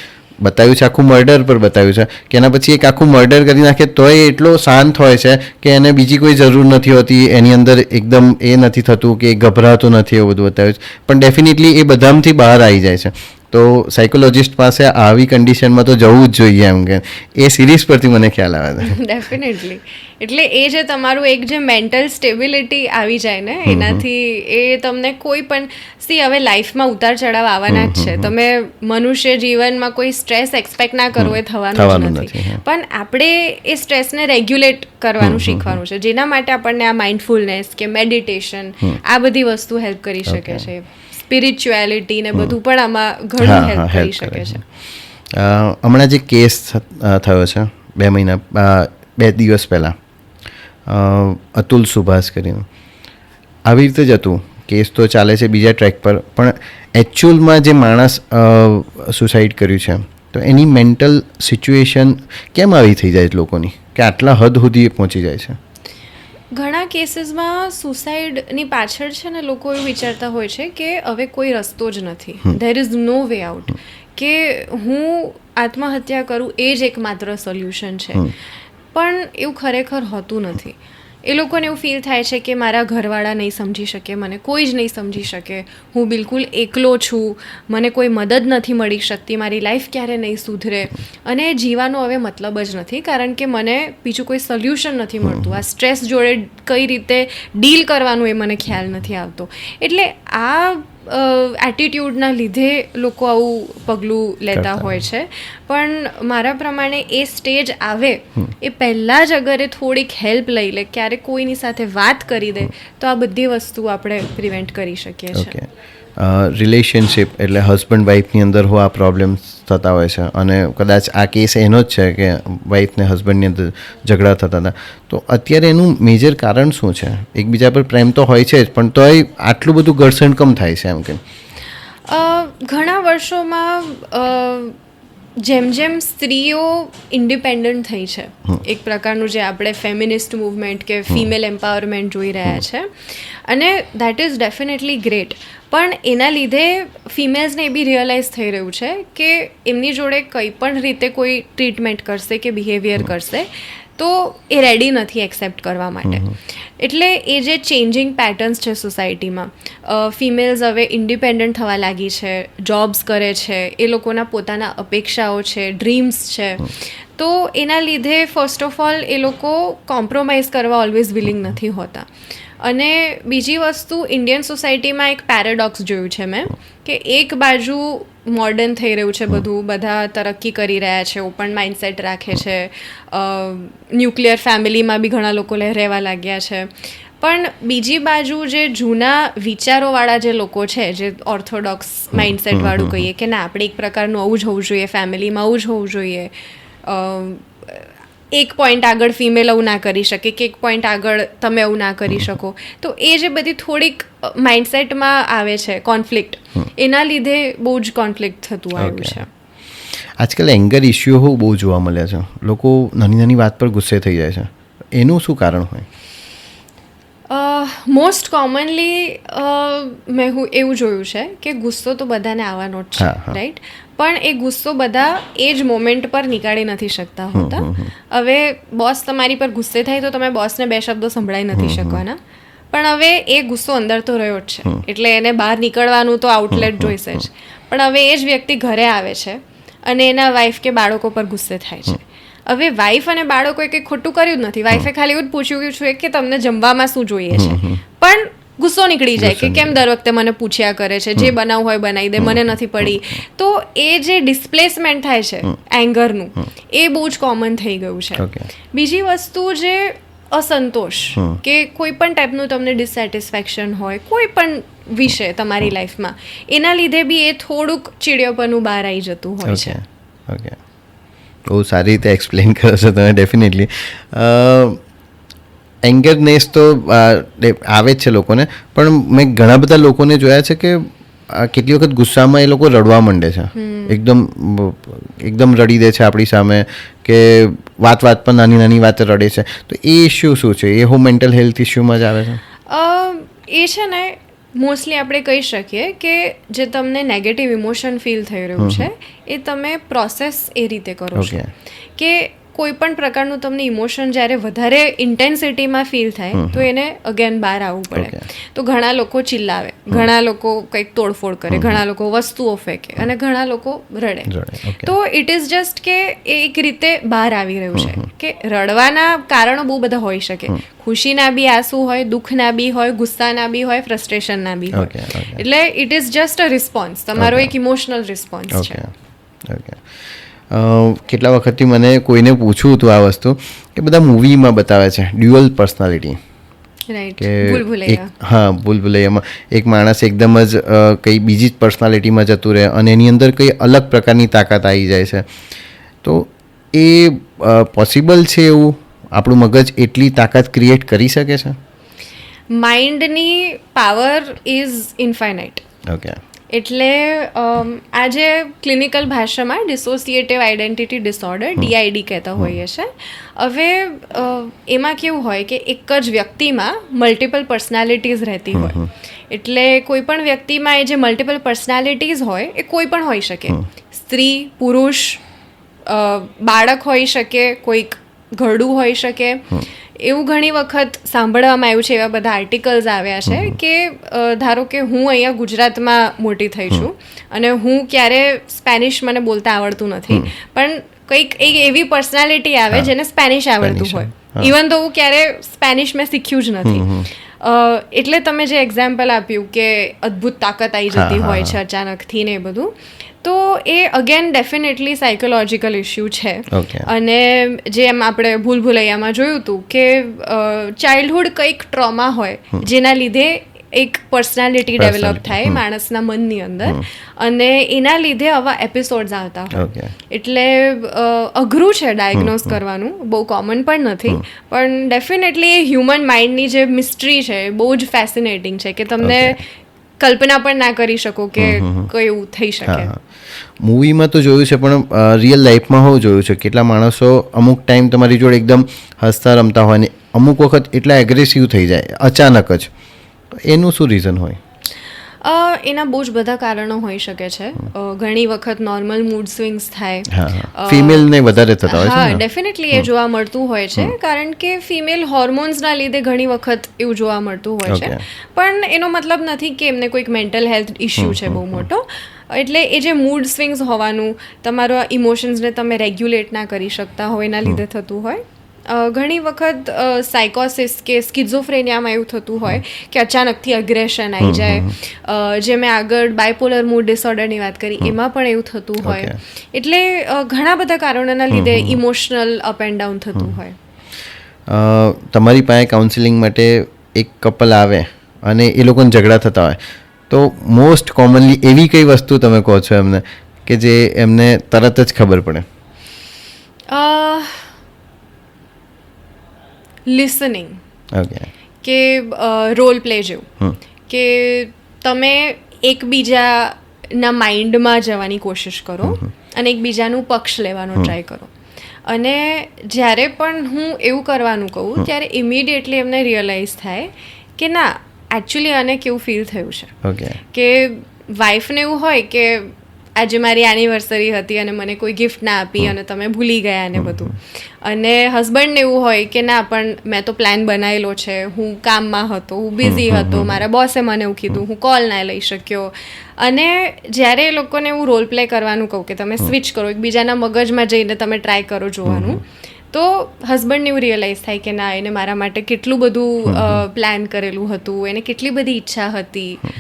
બતાવ્યું છે આખું મર્ડર પર બતાવ્યું છે કે એના પછી એક આખું મર્ડર કરી નાખે તોય એટલો શાંત હોય છે કે એને બીજી કોઈ જરૂર નથી હોતી, એની અંદર એકદમ એ નથી થતું કે ગભરાતું નથી, એવું બધું બતાવ્યું છે. પણ ડેફિનેટલી એ બધામાંથી બહાર આવી જાય છે. તો સાયકોલોજિસ્ટ પાસે આવી કન્ડિશનમાં તો જવું જ જોઈએ, એમ કે એ સિરીઝ પરથી મને ખ્યાલ આવે છે. ડેફિનેટલી. એટલે એ જે તમારું એક જે મેન્ટલ સ્ટેબિલિટી આવી જાય ને, એનાથી એ તમને કોઈ પણ હવે લાઈફમાં ઉતાર ચઢાવ આવવાના જ છે. તમે મનુષ્ય જીવનમાં કોઈ સ્ટ્રેસ એક્સપેક્ટ ના કરો એ થવાનું જ નથી, પણ આપણે એ સ્ટ્રેસને રેગ્યુલેટ કરવાનું શીખવાનું છે, જેના માટે આપણને આ માઇન્ડફુલનેસ કે મેડિટેશન આ બધી વસ્તુ હેલ્પ કરી શકે છે. સ્પિરિચ્યુઆલિટી ને બધું પણ આમાં ઘણું હેલ્પ કરી શકે છે. હમણાં જે કેસ થયો છે 2 દિવસ પહેલાં, અતુલ સુભાષ કરીને, આવી રીતે જ હતું. કેસ તો ચાલે છે બીજા ટ્રેક પર, પણ એકચ્યુઅલમાં જે માણસ સુસાઇડ કર્યું છે તો એની મેન્ટલ સિચ્યુએશન કેમ આવી થઈ જાય લોકોની કે આટલા હદ સુધી એ પહોંચી જાય છે? ઘણા કેસીસમાં સુસાઇડની પાછળ છે ને લોકો એવું વિચારતા હોય છે કે હવે કોઈ રસ્તો જ નથી, there is no way out, કે હું આત્મહત્યા કરું એ જ એકમાત્ર સોલ્યુશન છે. પણ એવું ખરેખર હોતું નથી. એ લોકોને એવું ફીલ થાય છે કે મારા ઘરવાળા નહીં સમજી શકે, મને કોઈ જ નહીં સમજી શકે, હું બિલકુલ એકલો છું, મને કોઈ મદદ નથી મળી શકતી, મારી લાઈફ ક્યારે નહીં સુધરે, અને જીવાનો હવે મતલબ જ નથી, કારણ કે મને બીજું કોઈ સોલ્યુશન નથી મળતું. આ સ્ટ્રેસ જોડે કઈ રીતે ડીલ કરવાનું એ મને ખ્યાલ નથી આવતો. એટલે આ એટીટ્યૂડના લીધે લોકો આવું પગલું લેતા હોય છે. પણ મારા પ્રમાણે એ સ્ટેજ આવે એ પહેલાં જ અગર એ થોડીક હેલ્પ લઈ લે, ક્યારેક કોઈની સાથે વાત કરી દે, તો આ બધી વસ્તુ આપણે પ્રિવેન્ટ કરી શકીએ છીએ. રિલેશનશિપ એટલે હસબન્ડ વાઈફની અંદર આ પ્રોબ્લેમ્સ થતા હોય છે, અને કદાચ આ કેસ એનો જ છે કે વાઈફને હસબન્ડની અંદર ઝઘડા થતા હતા. તો અત્યારે એનું મેજર કારણ શું છે? એકબીજા પર પ્રેમ તો હોય છે જ, પણ તોય આટલું બધું ઘર્ષણ કેમ થાય છે? એમ કે ઘણા વર્ષોમાં જેમ જેમ સ્ત્રીઓ ઇન્ડિપેન્ડન્ટ થઈ છે, એક પ્રકારનું જે આપણે ફેમિનિસ્ટ મૂવમેન્ટ કે ફિમેલ એમ્પાવરમેન્ટ જોઈ રહ્યા છે, અને દેટ ઇઝ ડેફિનેટલી ગ્રેટ. પણ એના લીધે ફિમેલ્સને એ બી રિયલાઇઝ થઈ રહ્યું છે કે એમની જોડે કંઈ પણ રીતે કોઈ ટ્રીટમેન્ટ કરશે કે બિહેવિયર કરશે તો એ રેડી નથી એક્સેપ્ટ કરવા માટે. એટલે એ જે ચેન્જિંગ પેટર્ન્સ છે સોસાયટીમાં, ફિમેલ્સ હવે ઇન્ડિપેન્ડન્ટ થવા લાગી છે, જોબ્સ કરે છે, એ લોકોના પોતાના અપેક્ષાઓ છે, ડ્રીમ્સ છે, તો એના લીધે ફર્સ્ટ ઓફ ઓલ એ લોકો કોમ્પ્રોમાઇઝ કરવા ઓલવેઝ વિલિંગ નથી હોતા. અને બીજી વસ્તુ, ઇન્ડિયન સોસાયટીમાં એક પેરેડોક્સ જોયું છે મેં, કે એક બાજુ મોડર્ન થઈ રહ્યું છે બધું, બધા તરક્કી કરી રહ્યા છે, ઓપન માઇન્ડસેટ રાખે છે, ન્યુક્લિયર ફેમિલીમાં બી ઘણા લોકો રહેવા લાગ્યા છે, પણ બીજી બાજુ જે જૂના વિચારોવાળા જે લોકો છે, જે ઓર્થોડોક્સ માઇન્ડસેટવાળું કહીએ કે ના આપણે એક પ્રકારનું આવું જ હોવું જોઈએ, ફેમિલીમાં આવું જ હોવું જોઈએ, એક પોઈન્ટ આગળ ફિમેલ આવું ના કરી શકે કે એક પોઈન્ટ આગળ તમે આવું ના કરી શકો, તો એ જે બધી થોડીક માઇન્ડસેટમાં આવે છે કોન્ફ્લિક્ટ, એના લીધે બહુ જ કોન્ફ્લિક્ટ થતું આવ્યું છે. આજકાલ એંગર ઇસ્યુ બહુ જોવા મળ્યા છે, લોકો નાની નાની વાત પર ગુસ્સે થઈ જાય છે, એનું શું કારણ હોય? મોસ્ટ કોમનલી મેં એવું જોયું છે કે ગુસ્સો તો બધાને આવવાનો જ છે, રાઈટ? પણ એ ગુસ્સો બધા એ જ મોમેન્ટ પર નીકાળી નથી શકતા હોતા. હવે બોસ તમારી પર ગુસ્સે થાય તો તમે બોસને 2 શબ્દો સંભળાવી નથી શકવાના, પણ હવે એ ગુસ્સો અંદર તો રહ્યો જ છે, એટલે એને બહાર નીકળવાનું તો આઉટલેટ જોઈશે જ. પણ હવે એ જ વ્યક્તિ ઘરે આવે છે અને એના વાઈફ કે બાળકો પર ગુસ્સે થાય છે. હવે વાઈફ અને બાળકોએ કંઈ ખોટું કર્યું જ નથી, વાઈફે ખાલી એવું જ પૂછ્યું છે કે તમને જમવામાં શું જોઈએ છે, પણ ગુસ્સો નીકળી જાય કે કેમ દર વખતે મને પૂછ્યા કરે છે, જે બનાવવું હોય બનાવી દે, મને નથી પડી. તો એ જે ડિસ્પ્લેસમેન્ટ થાય છે એંગરનું, એ બહુ જ કોમન થઈ ગયું છે. બીજી વસ્તુ જે અસંતોષ કે કોઈ પણ ટાઈપનું તમને ડિસેટિસ્ફેક્શન હોય કોઈ પણ વિશે તમારી લાઈફમાં, એના લીધે બી એ થોડુંક ચીડિયાપણું બહાર આવી જતું હોય છે. ઓકે, બહુ સારી રીતે એક્સપ્લેન કરો છો તમે. ડેફિનેટલી એંગરનેસ તો આવે જ છે લોકોને, પણ મેં ઘણા બધા લોકોને જોયા છે કે કેટલી વખત ગુસ્સામાં એ લોકો રડવા માંડે છે, એકદમ રડી દે છે આપણી સામે, કે વાત પર નાની નાની વાત રડે છે. તો એ ઇશ્યુ શું છે? એ હું મેન્ટલ હેલ્થ ઇશ્યુમાં જ આવે છે? એ છે ને, મોસ્ટલી આપણે કહી શકીએ કે જે તમને નેગેટિવ ઇમોશન ફીલ થઈ રહ્યું છે એ તમે પ્રોસેસ એ રીતે કરો છો કે કોઈ પણ પ્રકારનું તમને ઇમોશન જ્યારે વધારે ઇન્ટેન્સિટીમાં ફીલ થાય તો એને અગેન બહાર આવવું પડે. તો ઘણા લોકો ચિલ્લાવે, ઘણા લોકો કંઈક તોડફોડ કરે, ઘણા લોકો વસ્તુઓ ફેંકે અને ઘણા લોકો રડે. તો ઇટ ઇઝ જસ્ટ કે એ એક રીતે બહાર આવી રહ્યું છે કે રડવાના કારણો બહુ બધા હોઈ શકે. ખુશીના બી આંસુ હોય, દુઃખના બી હોય, ગુસ્સાના બી હોય, ફ્રસ્ટ્રેશનના બી હોય. એટલે it is just a response, તમારો એક ઇમોશનલ રિસ્પોન્સ છે. કેટલા વખતથી મને કોઈને પૂછ્યું હતું આ વસ્તુ કે બધા મૂવીમાં બતાવે છે ડ્યુઅલ પર્સનાલિટી, કે ભૂલભુલૈયામાં એક માણસ એકદમ જ કંઈ બીજી જ પર્સનાલિટીમાં જતું રહે અને એની અંદર કંઈ અલગ પ્રકારની તાકાત આવી જાય છે. તો એ પોસિબલ છે એવું? આપણું મગજ એટલી તાકાત ક્રિએટ કરી શકે છે? માઇન્ડની પાવર ઇઝ ઇન્ફાઇનાઇટ. ઓકે, એટલે આજે ક્લિનિકલ ભાષામાં ડિસોસિએટિવ આઇડેન્ટિટી ડિસઓર્ડર DID કહેતા હોઈએ છે. હવે એમાં કેવું હોય કે એક જ વ્યક્તિમાં મલ્ટિપલ પર્સનાલિટીઝ રહેતી હોય. એટલે કોઈ પણ વ્યક્તિમાં એ જે મલ્ટિપલ પર્સનાલિટીઝ હોય એ કોઈ પણ હોઈ શકે, સ્ત્રી, પુરુષ, બાળક હોઈ શકે, કોઈક ઘરડું હોઈ શકે. એવું ઘણી વખત સાંભળવામાં આવ્યું છે, એવા બધા આર્ટિકલ્સ આવ્યા છે કે ધારો કે હું અહીંયા ગુજરાતમાં મોટી થઈ છું અને હું ક્યારે સ્પેનિશ મને બોલતા આવડતું નથી, પણ કંઈક એક એવી પર્સનાલિટી આવે જેને સ્પેનિશ આવડતું હોય, ઇવન તો હું ક્યારે સ્પેનિશ મેં શીખ્યું જ નથી. એટલે તમે જે એક્ઝામ્પલ આપ્યું કે અદ્ભુત તાકાત આવી જતી હોય છે અચાનકથી ને એ બધું, તો એ અગેન ડેફિનેટલી સાયકોલોજીકલ ઇશ્યુ છે. અને જેમ આપણે ભૂલભુલૈયામાં જોયું હતું કે ચાઇલ્ડહુડ કંઈક ટ્રોમા હોય જેના લીધે એક પર્સનાલિટી ડેવલપ થાય માણસના મનની અંદર, અને એના લીધે આવા એપિસોડ્સ આવતા હોય. એટલે અઘરું છે ડાયગ્નોઝ કરવાનું, બહુ કોમન પણ નથી, પણ ડેફિનેટલી હ્યુમન માઇન્ડની જે મિસ્ટ્રી છે એ બહુ જ ફેસિનેટિંગ છે કે તમને કલ્પના પણ ના કરી શકો કે કયું થઈ શકે. મૂવીમાં તો જોયું છે, પણ રિયલ લાઈફમાં હું જોયું છે કેટલા માણસો અમુક ટાઈમ તમારી જોડે એકદમ હસતા રમતા હોય ને અમુક વખત એટલા એગ્રેસિવ થઈ જાય અચાનક જ. એનું શું રીઝન હોય? એના બહુ જ બધા કારણો હોઈ શકે છે. ઘણી વખત નોર્મલ મૂડ સ્વિંગ્સ થાય, ફિમેલને વધારે થતા હોય છે. હા, ડેફિનેટલી એ જોવા મળતું હોય છે, કારણ કે ફિમેલ હોર્મોન્સના લીધે ઘણી વખત એવું જોવા મળતું હોય છે. પણ એનો મતલબ નથી કે એમને કોઈક મેન્ટલ હેલ્થ ઇશ્યુ છે બહુ મોટો. એટલે એ જે મૂડ સ્વિંગ્સ હોવાનું, તમારા ઇમોશન્સને તમે રેગ્યુલેટ ના કરી શકતા હોય એના લીધે થતું હોય. ઘણી વખત સાયકોસિસ કે સ્કિઝોફ્રેનિયામાં એવું થતું હોય કે અચાનકથી અગ્રેશન આવી જાય. જે મેં આગળ બાયપોલર મૂડ ડિસઓર્ડરની વાત કરી એમાં પણ એવું થતું હોય. એટલે ઘણા બધા કારણોના લીધે ઇમોશનલ અપ એન્ડ ડાઉન થતું હોય. તમારી પાસે કાઉન્સિલિંગ માટે એક કપલ આવે અને એ લોકોને ઝઘડા થતા હોય, તો મોસ્ટ કોમનલી એવી કઈ વસ્તુ તમે કહો છો એમને કે જે એમને તરત જ ખબર પડે? લિસનિંગ. કે રોલ પ્લે જેવું, કે તમે એકબીજાના માઇન્ડમાં જવાની કોશિશ કરો અને એકબીજાનું પક્ષ લેવાનો ટ્રાય કરો. અને જ્યારે પણ હું એવું કરવાનું કહું ત્યારે ઇમિડિયેટલી એમને રિયલાઇઝ થાય કે ના એકચ્યુઅલી આને કેવું ફીલ થયું છે ઓકે કે વાઈફને એવું હોય કે આજે મારી એનિવર્સરી હતી અને મને કોઈ ગિફ્ટ ના આપી અને તમે ભૂલી ગયા ને બધું, અને હસબન્ડને એવું હોય કે ના પણ મેં તો પ્લાન બનાવેલો છે, હું કામમાં હતો, હું બિઝી હતો, મારા બોસે મને એવું કીધું, હું કોલ ના લઈ શક્યો. અને જ્યારે એ લોકોને એવું રોલ પ્લે કરવાનું કહું કે તમે સ્વિચ કરો, એકબીજાના મગજમાં જઈને તમે ટ્રાય કરો જોવાનું, તો હસબન્ડને એવું રિયલાઇઝ થાય કે ના એને મારા માટે કેટલું બધું પ્લાન કરેલું હતું, એને કેટલી બધી ઈચ્છા હતી,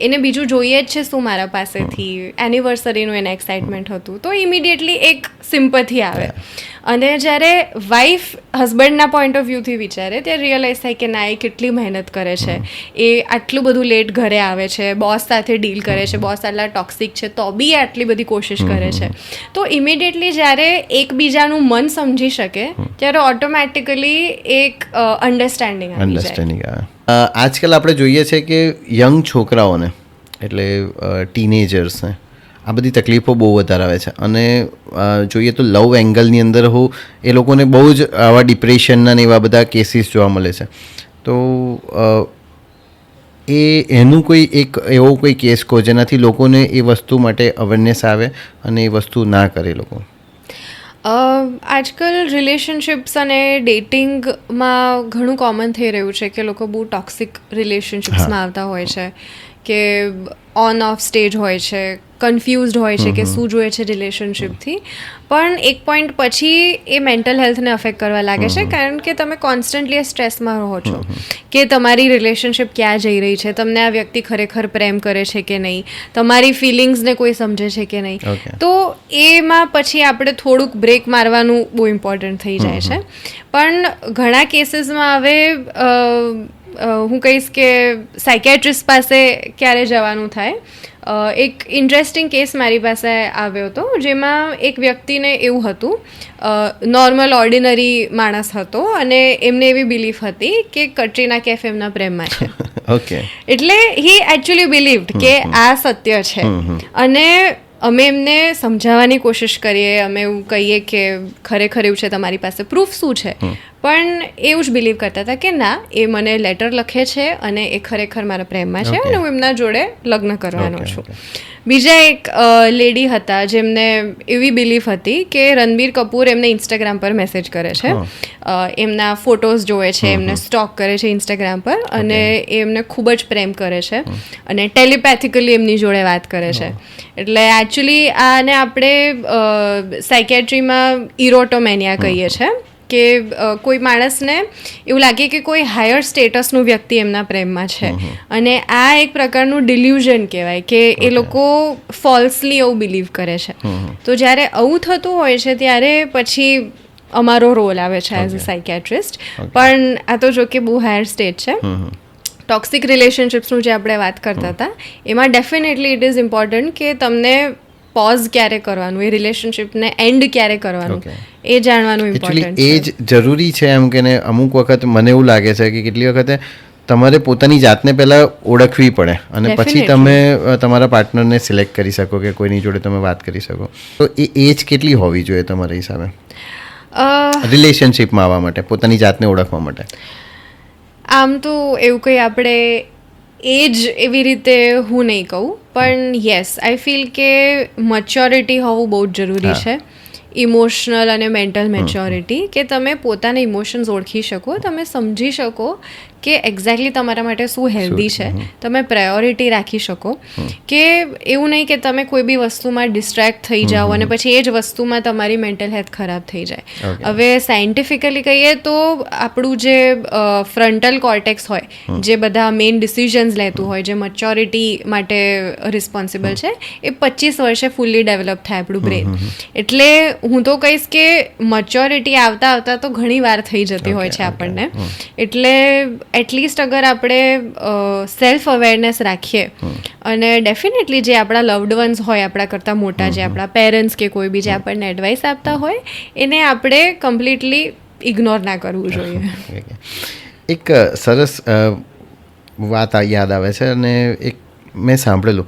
એને બીજું જોઈએ જ છે શું મારા પાસેથી, એનિવર્સરીનું એને એક્સાઇટમેન્ટ હતું, તો ઇમિડિયેટલી એક સિમ્પથી આવે. અને જ્યારે વાઈફ હસબન્ડના પોઈન્ટ ઓફ વ્યૂથી વિચારે ત્યારે રિયલાઇઝ થાય કે ના એ કેટલી મહેનત કરે છે, એ આટલું બધું લેટ ઘરે આવે છે, બોસ સાથે ડીલ કરે છે, બોસ આટલા ટોક્સિક છે તો બી આટલી બધી કોશિશ કરે છે. તો ઇમિડિયેટલી જ્યારે એકબીજાનું મન સમજી શકે ત્યારે ઓટોમેટિકલી એક અન્ડરસ્ટેન્ડિંગ આવે. આજકાલ આપણે જોઈએ છે કે યંગ છોકરાઓને એટલે ટીનેજર્સને આ બધી તકલીફો બહુ વધારે આવે છે, અને જોઈએ તો લવ એંગલની અંદર એ લોકોને બહુ જ આવા ડિપ્રેશનના ને એવા બધા કેસીસ જોવા મળે છે. તો એનું કોઈ એક એવો કોઈ કેસ કહો જેનાથી લોકોને એ વસ્તુ માટે અવેરનેસ આવે અને એ વસ્તુ ના કરે લોકો. આજકાલ રિલેશનશિપ્સ અને ડેટિંગમાં ઘણું કોમન થઈ રહ્યું છે કે લોકો બહુ ટોક્સિક રિલેશનશિપ્સમાં આવતા હોય છે, કે ઓન ઓફ સ્ટેજ હોય છે, કન્ફ્યુઝડ હોય છે કે શું જોઈએ છે રિલેશનશિપથી, પણ એક પોઈન્ટ પછી એ મેન્ટલ હેલ્થને અફેક્ટ કરવા લાગે છે, કારણ કે તમે કોન્સ્ટન્ટલી સ્ટ્રેસમાં રહો છો કે તમારી રિલેશનશિપ ક્યાં જઈ રહી છે, તમને આ વ્યક્તિ ખરેખર પ્રેમ કરે છે કે નહીં, તમારી ફિલિંગ્સને કોઈ સમજે છે કે નહીં. તો એમાં પછી આપણે થોડુંક બ્રેક મારવાનું બહુ ઇમ્પોર્ટન્ટ થઈ જાય છે. પણ ઘણા કેસીસમાં હવે હું કહીશ કે સાયકેટ્રિસ્ટ પાસે ક્યારે જવાનું થાય. એક ઇન્ટરેસ્ટિંગ કેસ મારી પાસે આવ્યો હતો જેમાં એક વ્યક્તિને એવું હતું, નોર્મલ ઓર્ડિનરી માણસ હતો અને એમને એવી બિલીફ હતી કે કટરીના કૈફ એમના પ્રેમમાં છે. ઓકે, એટલે હી એકચ્યુઅલી બિલીવ્ડ કે આ સત્ય છે, અને અમે એમને સમજાવવાની કોશિશ કરીએ, અમે એવું કહીએ કે ખરેખર એવું છે, તમારી પાસે પ્રૂફ શું છે, પણ એવું જ બિલીવ કરતા હતા કે ના એ મને લેટર લખે છે અને એ ખરેખર મારા પ્રેમમાં છે અને હું એમના જોડે લગ્ન કરવાનો છું. બીજા એક લેડી હતા જેમને એવી બિલીફ હતી કે રણબીર કપૂર એમને ઇન્સ્ટાગ્રામ પર મેસેજ કરે છે, એમના ફોટોઝ જોવે છે, એમને સ્ટોક કરે છે ઇન્સ્ટાગ્રામ પર, અને એ એમને ખૂબ જ પ્રેમ કરે છે અને ટેલિપેથિકલી એમની જોડે વાત કરે છે. એટલે એકચ્યુઅલી આને આપણે સાયકેટ્રીમાં ઇરોટોમેનિયા કહીએ છીએ, કે કોઈ માણસને એવું લાગે કે કોઈ હાયર સ્ટેટસનું વ્યક્તિ એમના પ્રેમમાં છે, અને આ એક પ્રકારનું ડિલ્યુઝન કહેવાય કે એ લોકો ફોલ્સલી એવું બિલીવ કરે છે. તો જ્યારે આવું થતું હોય છે ત્યારે પછી અમારો રોલ આવે છે એઝ અ સાયકેટ્રિસ્ટ. પણ આ તો જો કે બહુ હાયર સ્ટેજ છે. ટોક્સિક રિલેશનશિપ્સનું જે આપણે વાત કરતા હતા એમાં ડેફિનેટલી ઇટ ઇઝ ઇમ્પોર્ટન્ટ કે તમને પોઝ ક્યારે કરવાનું, એ રિલેશનશિપને એન્ડ ક્યારે કરવાનું એ જાણવાનું ઇમ્પોર્ટન્ટ છે. એ જ જરૂરી છે એમ કે અમુક વખત મને એવું લાગે છે કે કેટલી વખતે તમારે પોતાની જાતને પહેલાં ઓળખવી પડે અને પછી તમે તમારા પાર્ટનરને સિલેક્ટ કરી શકો કે કોઈની જોડે તમે વાત કરી શકો. તો એ એજ કેટલી હોવી જોઈએ તમારા હિસાબે રિલેશનશિપમાં આવવા માટે, પોતાની જાતને ઓળખવા માટે? આમ તો એવું કંઈ આપણે એજ એવી રીતે હું નહીં કહું, પણ યસ આઈ ફીલ કે મેચ્યોરિટી હોવું બહુ જ જરૂરી છે, ઇમોશનલ અને મેન્ટલ મેચ્યોરિટી, કે તમે પોતાના ઇમોશન્સ ઓળખી શકો, તમે સમજી શકો કે એક્ઝેક્ટલી તમારા માટે શું હેલ્ધી છે, તમે પ્રાયોરિટી રાખી શકો, કે એવું નહીં કે તમે કોઈ બી વસ્તુમાં ડિસ્ટ્રેક્ટ થઈ જાઓ અને પછી એ જ વસ્તુમાં તમારી મેન્ટલ હેલ્થ ખરાબ થઈ જાય. હવે સાયન્ટિફિકલી કહીએ તો આપણું જે ફ્રન્ટલ કોર્ટેક્સ હોય, જે બધા મેઇન ડિસિઝન્સ લેતું હોય, જે મેચ્યોરિટી માટે રિસ્પોન્સિબલ છે, એ 25 વર્ષે ફૂલ્લી ડેવલપ થાય આપણું બ્રેન. એટલે હું તો કહીશ કે મેચ્યોરિટી આવતા આવતા તો ઘણી વાર થઈ જતી હોય છે આપણને. એટલે એટલીસ્ટ અગર આપણે સેલ્ફ અવેરનેસ રાખીએ અને ડેફિનેટલી જે આપણા લવડ વન્સ હોય, આપણા કરતાં મોટા, જે આપણા પેરેન્ટ્સ કે કોઈ બી જે આપણને એડવાઇસ આપતા હોય, એને આપણે કમ્પ્લીટલી ઇગ્નોર ના કરવું જોઈએ. એક સરસ વાત યાદ આવે છે અને એક મેં સાંભળેલું,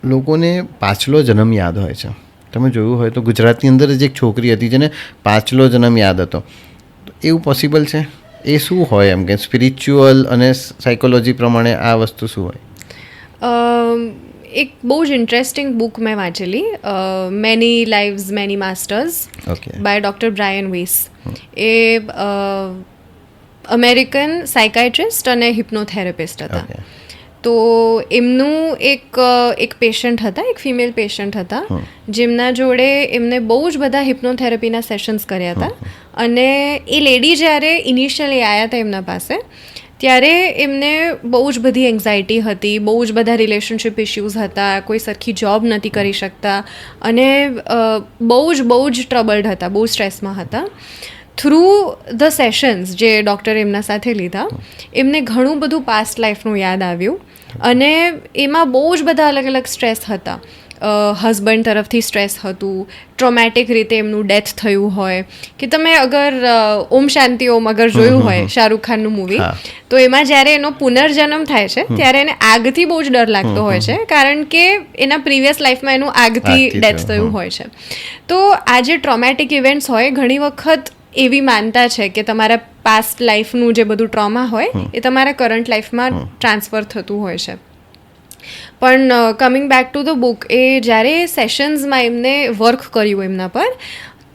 લોકોને પાછલો જન્મ યાદ હોય છે. તમે જોયું હોય તો ગુજરાતની અંદર જ એક છોકરી હતી જેને પાછલો જન્મ યાદ હતો. એવું પોસિબલ છે? એ શું હોય એમ કે સ્પિરિચ્યુઅલ અને સાયકોલોજી પ્રમાણે આ વસ્તુ શું હોય? એક બહુ જ ઇન્ટરેસ્ટિંગ બુક મેં વાંચેલી, many lives many masters okay. By doctor Brian Weiss. એ અમેરિકન સાયકાઇટ્રિસ્ટ અને હિપ્નોથેરાપિસ્ટ હતા. ઓકે. તો એમનું એક પેશન્ટ હતા, એક ફિમેલ પેશન્ટ હતા, જેમના જોડે એમને બહુ જ બધા હિપ્નોથેરાપીના સેશન્સ કર્યા હતા. અને એ લેડી જ્યારે ઇનિશિયલી આવ્યા હતા એમના પાસે, ત્યારે એમને બહુ જ બધી એન્ઝાયટી હતી, બહુ જ બધા રિલેશનશિપ ઇશ્યુઝ હતા, કોઈ સરખી જોબ નથી કરી શકતા અને બહુ જ ટ્રબલ્ડ હતા, બહુ સ્ટ્રેસમાં હતા. થ્રુ ધ સેશન્સ જે ડૉક્ટરે એમના સાથે લીધા, એમને ઘણું બધું પાસ્ટ લાઈફનું યાદ આવ્યું અને એમાં બહુ જ બધા અલગ અલગ સ્ટ્રેસ હતા. હસબન્ડ તરફથી સ્ટ્રેસ હતું, ટ્રોમેટિક રીતે એમનું ડેથ થયું હોય, કે તમે અગર ઓમ શાંતિ ઓમ અગર જોયું હોય શાહરૂખ ખાનનું મૂવી, તો એમાં જ્યારે એનો પુનર્જન્મ થાય છે ત્યારે એને આગથી બહુ જ ડર લાગતો હોય છે, કારણ કે એના પ્રીવિયસ લાઈફમાં એનું આગથી ડેથ થયું હોય છે. તો આ જે ટ્રોમેટિક ઇવેન્ટ્સ હોય, ઘણી વખત એવી માનતા છે કે તમારા પાસ્ટ લાઈફનું જે બધું ટ્રોમા હોય એ તમારા કરંટ લાઈફમાં ટ્રાન્સફર થતું હોય છે. પણ coming back to the book, એ જ્યારે સેશન્સમાં એમને વર્ક કર્યું એમના પર,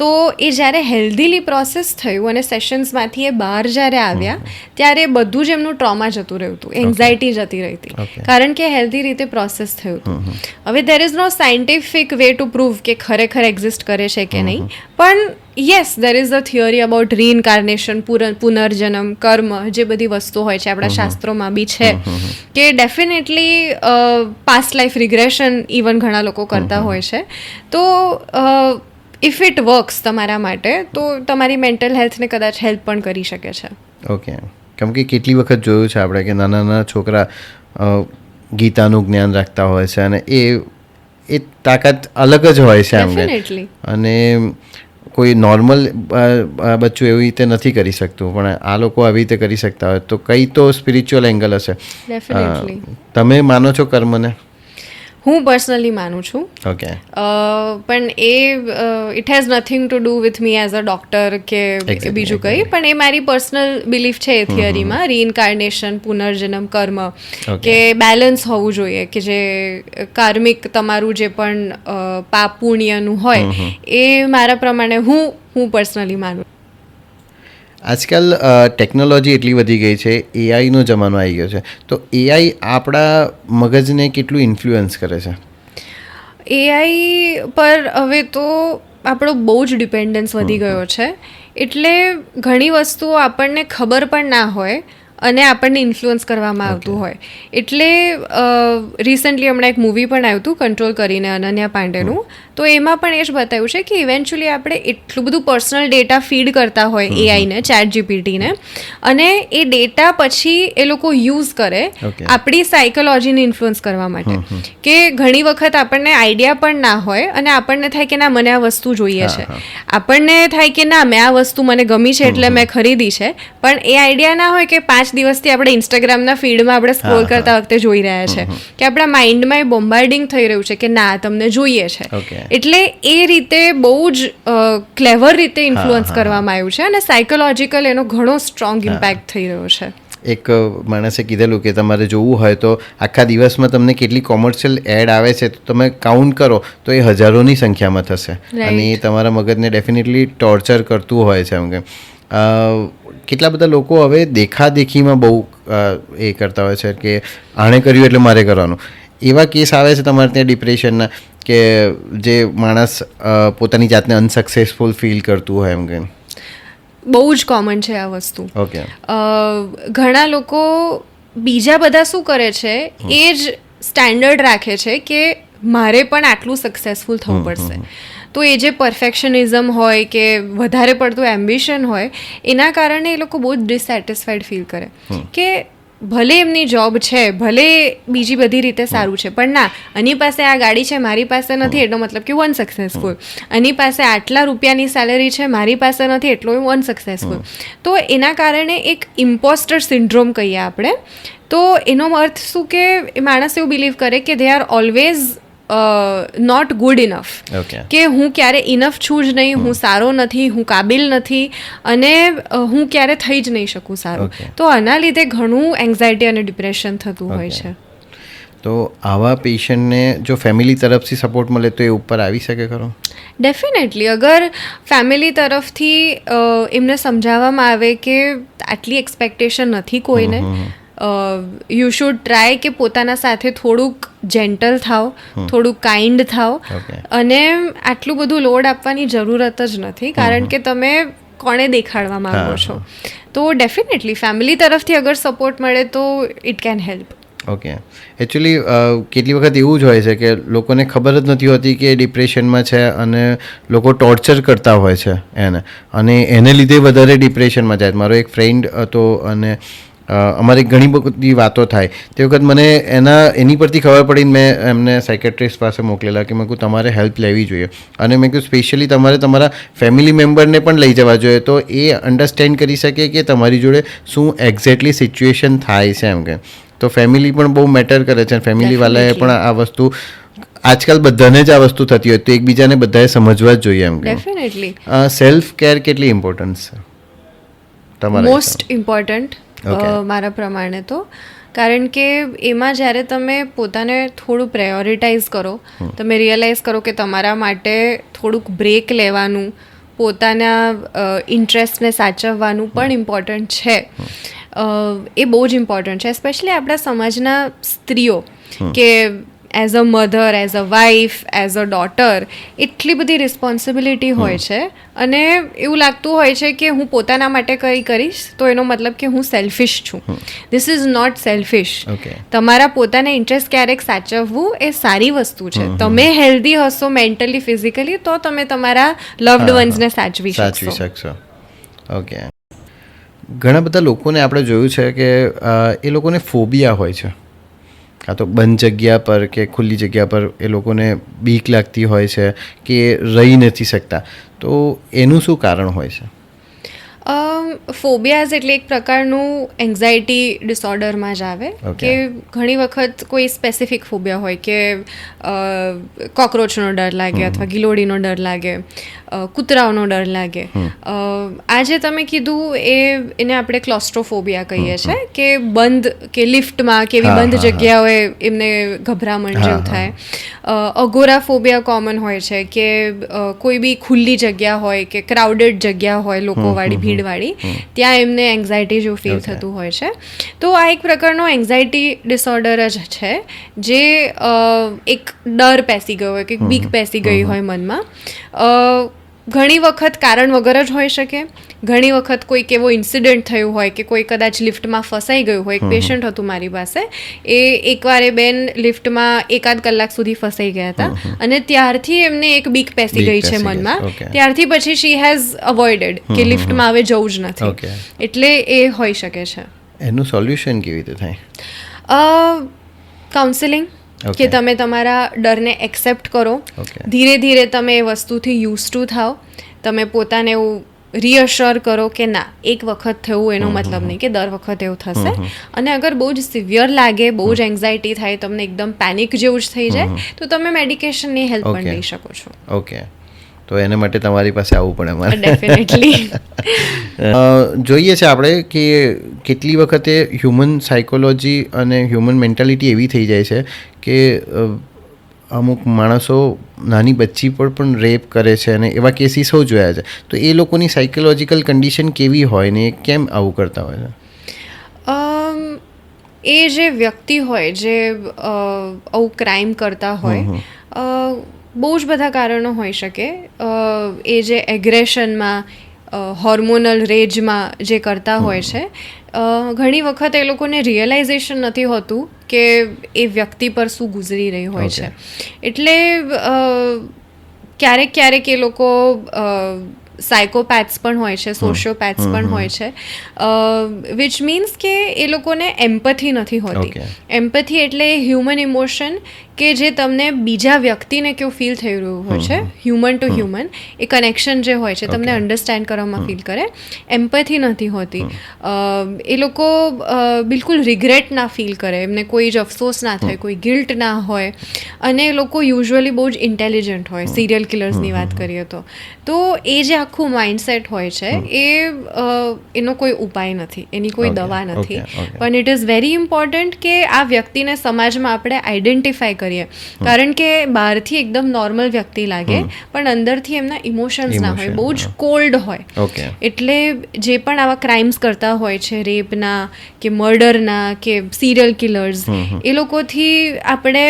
તો એ જ્યારે હેલ્ધીલી પ્રોસેસ થયું અને સેશન્સમાંથી એ બહાર જ્યારે આવ્યા, ત્યારે બધું જ એમનું ટ્રોમા જતું રહ્યું હતું, એન્ઝાયટી જતી રહી હતી, કારણ કે હેલ્ધી રીતે પ્રોસેસ થયું હતું. હવે there is no scientific way to prove કે ખરેખર એક્ઝિસ્ટ કરે છે કે નહીં, પણ yes, there is a theory about reincarnation, પુનર્જન્મ, કર્મ, જે બધી વસ્તુ હોય છે આપણા શાસ્ત્રોમાં બી છે, કે definitely past life regression even ઘણા લોકો કરતા હોય છે. તો ઇફ ઇટ વર્ક્સ તમારા માટે, તો તમારી મેન્ટલ હેલ્થને કદાચ હેલ્પ પણ કરી શકે છે. ઓકે. કેમ કે કેટલી વખત જોયું છે આપણે કે નાના નાના છોકરા ગીતાનું જ્ઞાન રાખતા હોય છે અને એ તાકાત અલગ જ હોય છે એમને, અને કોઈ નોર્મલ બચ્ચું એવી રીતે નથી કરી શકતું, પણ આ લોકો આવી રીતે કરી શકતા હોય, તો કંઈ તો સ્પિરિચ્યુઅલ એંગલ હશે. તમે માનો છો કર્મને? હું પર્સનલી માનું છું. ઓકે. પણ it has nothing to do with me as a doctor કે બીજું કંઈ, પણ એ મારી પર્સનલ બિલીફ છે એ થિયરીમાં, રીઇન્કાર્નેશન, પુનર્જન્મ, કર્મ, કે બેલેન્સ હોવું જોઈએ, કે જે કાર્મિક તમારું જે પણ પાપ પુણ્યનું હોય એ મારા પ્રમાણે હું પર્સનલી માનું. આજકાલ ટેકનોલોજી એટલી વધી ગઈ છે, એઆઈનો જમાનો આવી ગયો છે, તો એઆઈ આપણા મગજને કેટલું ઇન્ફ્લુઅન્સ કરે છે? એઆઈ પર હવે તો આપણો બહુ જ ડિપેન્ડન્સ વધી ગયો છે, એટલે ઘણી વસ્તુઓ આપણને ખબર પણ ના હોય અને આપણને ઇન્ફ્લુઅન્સ કરવામાં આવતું હોય. એટલે રિસન્ટલી હમણાં એક મૂવી પણ આવ્યું હતું કંટ્રોલ કરીને, અનન્યા પાંડેનું, તો એમાં પણ એ જ બતાવ્યું છે કે ઇવેન્ચ્યુઅલી આપણે એટલું બધું પર્સનલ ડેટા ફીડ કરતા હોય એઆઈને, ચેટ જીપીટીને, અને એ ડેટા પછી એ લોકો યુઝ કરે આપણી સાયકોલોજીને ઇન્ફ્લુઅન્સ કરવા માટે. કે ઘણી વખત આપણને આઈડિયા પણ ના હોય અને આપણને થાય કે ના, મને આ વસ્તુ જોઈએ છે, આપણને થાય કે ના, મેં આ વસ્તુ મને ગમી છે એટલે મેં ખરીદી છે, પણ એ આઈડિયા ના હોય કે 5 દિવસથી આપણે ઇન્સ્ટાગ્રામના ફીડમાં આપણે સ્ક્રોલ કરતા વખતે જોઈ રહ્યા છે, કે આપણા માઇન્ડમાં એ બોમ્બાર્ડિંગ થઈ રહ્યું છે કે ના, તમને જોઈએ છે. એટલે એ રીતે બહુ જ ક્લેવર રીતે ઇન્ફ્લુઅન્સ કરવામાં આવ્યું છે અને સાયકોલોજીકલ એનો ઘણો સ્ટ્રોંગ ઇમ્પેક્ટ થઈ રહ્યો છે. એક માણસે કીધેલું કે તમારે જોવું હોય તો આખા દિવસમાં તમને કેટલી કોમર્શિયલ એડ આવે છે, તો તમે કાઉન્ટ કરો તો એ હજારોની સંખ્યામાં થશે, અને એ તમારા મગજને ડેફિનેટલી ટોર્ચર કરતું હોય છે. એમ કે કેટલા બધા લોકો હવે દેખાદેખીમાં બહુ એ કરતા હોય છે કે આણે કર્યું એટલે મારે કરવાનું. એવા કેસ આવે છે તમારે ત્યાં ડિપ્રેશનના, કે જે માણસ પોતાની જાતને અનસક્સેસફુલ ફીલ કરતું હોય? એમ કે બહુ જ કોમન છે આ વસ્તુ. ઓકે. ઘણા લોકો બીજા બધા શું કરે છે એ જ સ્ટેન્ડર્ડ રાખે છે કે મારે પણ આટલું સક્સેસફુલ થવું પડશે. તો એ જે પરફેક્શનિઝમ હોય કે વધારે પડતું એમ્બિશન હોય, એના કારણે એ લોકો બહુ જ ડિસેટિસ્ફાઈડ ફીલ કરે કે ભલે એમની જોબ છે, ભલે બીજી બધી રીતે સારું છે, પણ ના, આની પાસે આ ગાડી છે, મારી પાસે નથી, એટલો મતલબ કે હું અનસક્સેસફુલ. આની પાસે આટલા રૂપિયાની સેલેરી છે, મારી પાસે નથી, એટલો હું અનસક્સેસફુલ. તો એના કારણે એક ઇમ્પોસ્ટર સિન્ડ્રોમ કહીએ આપણે. તો એનો અર્થ શું કે માણસ એવું બિલીવ કરે કે they are always not good enough, okay કે હું ક્યારે ઇનફ છું જ નહીં, હું સારો નથી, હું કાબિલ નથી, અને હું ક્યારે થઈ જ નહીં શકું સારું. Okay. તો આના લીધે ઘણું એન્ઝાયટી અને ડિપ્રેશન થતું હોય Okay. છે. તો આવા પેશન્ટને જો ફેમિલી તરફથી સપોર્ટ મળે તો એ ઉપર આવી શકે ખરો? ડેફિનેટલી, અગર ફેમિલી તરફથી એમને સમજાવવામાં આવે કે આટલી એક્સપેક્ટેશન નથી કોઈને, યુ શુડ ટ્રાય કે પોતાના સાથે થોડુંક જેન્ટલ થાવ, થોડુંક કાઇન્ડ થાવ, Okay. અને આટલું બધું લોડ આપવાની જરૂરત જ નથી, કારણ કે તમે કોણે દેખાડવા માંગો છો. તો ડેફિનેટલી ફેમિલી તરફથી અગર સપોર્ટ મળે તો it can help. Okay. Actually કેટલી વખત એવું જ હોય છે કે લોકોને ખબર જ નથી હોતી કે ડિપ્રેશનમાં છે, અને લોકો ટોર્ચર કરતા હોય છે એને, અને એને લીધે વધારે ડિપ્રેશનમાં જાય. મારો એક ફ્રેન્ડ હતો, અને અમારી ઘણી બધી વાતો થાય. તે વખત મને એની પરથી ખબર પડીને મેં એમને સાયકેટ્રિસ્ટ પાસે મોકલેલા કે મેં કહું તમારે હેલ્પ લેવી જોઈએ, અને મેં કહ્યું સ્પેશિયલી તમારે તમારા ફેમિલી મેમ્બરને પણ લઈ જવા જોઈએ, તો એ અન્ડરસ્ટેન્ડ કરી શકે કે તમારી જોડે શું એક્ઝેક્ટલી સિચ્યુએશન થાય છે એમ. કે તો ફેમિલી પણ બહુ મેટર કરે છે, ફેમિલીવાળાએ પણ આ વસ્તુ, આજકાલ બધાને જ આ વસ્તુ થતી હોય તો એકબીજાને બધાએ સમજવા જ જોઈએ એમ. કે ડેફિનેટલી સેલ્ફ કેર કેટલી ઇમ્પોર્ટન્ટ છે તમારા મોસ્ટ ઇમ્પોર્ટન્ટ મારા પ્રમાણે તો, કારણ કે એમાં જ્યારે તમે પોતાને થોડું પ્રાયોરિટાઇઝ કરો, તમે રિયલાઇઝ કરો કે તમારા માટે થોડુંક બ્રેક લેવાનું, પોતાના ઇન્ટરેસ્ટને સાચવવાનું પણ ઇમ્પોર્ટન્ટ છે. એ બહુ જ ઇમ્પોર્ટન્ટ છે, સ્પેશિયલી આપણા સમાજના સ્ત્રીઓ, કે as a mother, as a wife, as a daughter એટલી બધી રિસ્પોન્સિબિલિટી હોય છે, અને એવું લાગતું હોય છે કે હું પોતાના માટે કંઈ કરીશ તો એનો મતલબ કે હું સેલ્ફિશ છું. This is not selfish. Okay. તમારા પોતાના ઇન્ટરેસ્ટ ક્યારેક સાચવવું એ સારી વસ્તુ છે. તમે હેલ્ધી હશો મેન્ટલી, ફિઝિકલી, તો તમે તમારા લવ્ડ વન્સને સાચવી શકશો. ઓકે. ઘણા બધા લોકોને આપણે જોયું છે કે એ લોકોને ફોબિયા હોય છે, કાં તો બંધ જગ્યા પર કે ખુલ્લી જગ્યા પર એ લોકોને બીક લાગતી હોય છે કે રહી નથી શકતા. તો એનું શું કારણ હોય છે? ફોબિયાઝ એટલે એક પ્રકારનું એન્ઝાયટી ડિસઓર્ડરમાં જ આવે, કે ઘણી વખત કોઈ સ્પેસિફિક ફોબિયા હોય, કે કોકરોચનો ડર લાગે, અથવા ગિલોડીનો ડર લાગે, કૂતરાઓનો ડર લાગે. આજે તમે કીધું એને આપણે ક્લોસ્ટ્રોફોબિયા કહીએ છીએ, કે બંધ, કે લિફ્ટમાં કેવી બંધ જગ્યાઓએ એમને ગભરામણ જેવું થાય. અગોરાફોબિયા કોમન હોય છે, કે કોઈ બી ખુલ્લી જગ્યા હોય કે ક્રાઉડેડ જગ્યા હોય, લોકોવાળી, ભીડવાળી, ત્યાં એમને એન્ઝાયટી જેવું ફીલ થતું હોય છે. તો આ એક પ્રકારનો એન્ઝાયટી ડિસઓર્ડર જ છે, જે એક ડર પેસી ગયો હોય, કે બીક પેસી ગઈ હોય મનમાં. ઘણી વખત કારણ વગર જ હોઈ શકે, ઘણી વખત કોઈક એવો ઇન્સિડન્ટ થયું હોય, કે કોઈ કદાચ લિફ્ટમાં ફસાઈ ગયું હોય. એક પેશન્ટ હતું મારી પાસે, એકવાર એ બેન લિફ્ટમાં 1-8 કલાક સુધી ફસાઈ ગયા હતા, અને ત્યારથી એમને એક બીક પેસી ગઈ છે મનમાં. ત્યારથી પછી શી હેઝ અવોઇડેડ કે લિફ્ટમાં હવે જવું જ નથી. એટલે એ હોઈ શકે છે. એનું સોલ્યુશન કેવી રીતે થાય? કાઉન્સેલિંગ, કે તમે તમારા ડરને એક્સેપ્ટ કરો, ધીરે ધીરે તમે એ વસ્તુથી યુઝ ટુ થાવ, તમે પોતાને એવું રિઅશ્યોર કરો કે ના, એક વખત થયું એનો મતલબ નહીં કે દર વખત એવું થશે. અને અગર બહુ જ સિવિયર લાગે, બહુ જ એન્ઝાયટી થાય, તમને એકદમ પેનિક જેવું જ થઈ જાય, તો તમે મેડિકેશનની હેલ્પ પણ લઈ શકો છો. ઓકે. તો એના માટે તમારી પાસે આવવું પડે અમારે. ડેફિનેટલી. જોઈએ છે આપણે કે કેટલી વખતે હ્યુમન સાયકોલોજી અને હ્યુમન મેન્ટાલિટી એવી થઈ જાય છે કે અમુક માણસો નાની બચ્ચી પર પણ રેપ કરે છે, અને એવા કેસીસો જોયા છે. તો એ લોકોની સાયકોલોજીકલ કન્ડિશન કેવી હોય ને કેમ આવું કરતા હોય છે? એ જે વ્યક્તિ હોય, જે આવું ક્રાઇમ કરતા હોય, બહુ જ બધા કારણો હોઈ શકે. એ જે એગ્રેશનમાં, હોર્મોનલ રેજમાં જે કરતા હોય છે, ઘણી વખત એ લોકોને રિયલાઇઝેશન નથી હોતું કે એ વ્યક્તિ પર શું ગુજરી રહી હોય છે. એટલે ક્યારેક ક્યારેક એ લોકો સાયકોપેથ્સ પણ હોય છે, સોશિયોપેથ્સ પણ હોય છે, વિચ મીન્સ કે એ લોકોને એમ્પથી નથી હોતી. એમ્પથી એટલે હ્યુમન ઇમોશન કે જે તમને બીજા વ્યક્તિને કેવું ફીલ થઈ રહ્યું હોય છે, હ્યુમન ટુ હ્યુમન, એ કનેક્શન જે હોય છે તમને અન્ડરસ્ટેન્ડ કરવામાં ફીલ કરે. એમ્પેથી નથી હોતી. એ લોકો બિલકુલ રિગ્રેટ ના ફીલ કરે, એમને કોઈ જ અફસોસ ના થાય, કોઈ ગિલ્ટ ના હોય. અને એ લોકો યુઝ્યુઅલી બહુ જ ઇન્ટેલિજન્ટ હોય, સિરિયલ કિલર્સની વાત કરીએ તો એ જે આખું માઇન્ડસેટ હોય છે એનો કોઈ ઉપાય નથી, એની કોઈ દવા નથી. પણ ઇટ ઇઝ વેરી ઇમ્પોર્ટન્ટ કે આ વ્યક્તિને સમાજમાં આપણે આઈડેન્ટિફાય કરીએ, કારણ કે બહારથી એકદમ નોર્મલ વ્યક્તિ લાગે પણ અંદરથી એમના ઇમોશન્સ ના હોય, બહુ જ કોલ્ડ હોય. એટલે જે પણ આવા ક્રાઇમ્સ કરતા હોય છે, રેપના કે મર્ડરના કે સિરિયલ કિલર્સ, એ લોકોથી આપણે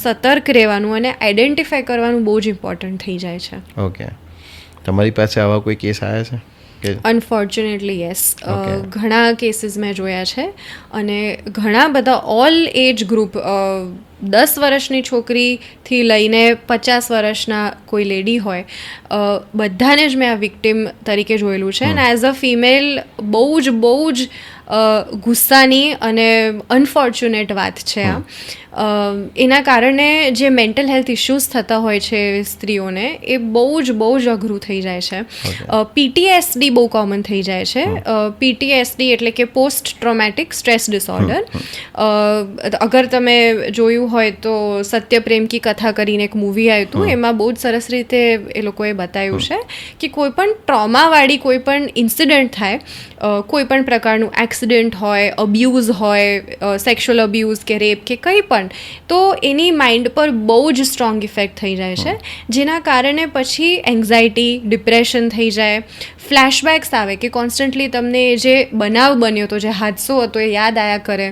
સતર્ક રહેવાનું અને આઈડેન્ટિફાય કરવાનું બહુ જ ઇમ્પોર્ટન્ટ થઈ જાય છે. ઓકે, તમારી પાસે આવા કોઈ કેસ આવ્યા છે? અનફોર્ચ્યુનેટલી યસ, ઘણા કેસીસ મેં જોયા છે. અને ઘણા બધા ઓલ એજ ગ્રુપ, 10 વર્ષની છોકરીથી લઈને 50 વર્ષના કોઈ લેડી હોય, બધાને જ મેં આ વિક્ટિમ તરીકે જોયેલું છે. અને એઝ અ ફિમેલ બહુ જ ગુસ્સાની અને અનફોર્ચ્યુનેટ વાત છે આ. એના કારણે જે મેન્ટલ હેલ્થ ઇશ્યુઝ થતા હોય છે સ્ત્રીઓને, એ બહુ જ અઘરું થઈ જાય છે. PTSD બહુ કોમન થઈ જાય છે. PTSD એટલે કે પોસ્ટ ટ્રોમેટિક સ્ટ્રેસ ડિસઓર્ડર. અગર તમે જોયું હોય તો સત્ય પ્રેમ કી કથા કરીને એક મૂવી આવ્યું હતું, એમાં બહુ જ સરસ રીતે એ લોકોએ બતાવ્યું છે કે કોઈ પણ ટ્રોમાવાળી કોઈ પણ ઇન્સિડન્ટ થાય, કોઈ પણ પ્રકારનું એક્સિડન્ટ હોય, અબ્યુઝ હોય, સેક્સ્યુઅલ અબ્યુઝ કે રેપ કે કંઈ પણ, તો એની માઇન્ડ પર બહુ જ સ્ટ્રોંગ ઇફેક્ટ થઈ જાય છે. જેના કારણે પછી એન્ઝાયટી, ડિપ્રેશન થઈ જાય, ફ્લેશબેક્સ આવે કે કોન્સ્ટન્ટલી તમને જે બનાવ બન્યો હતો, જે હાદસો હતો, એ યાદ આવ્યા કરે.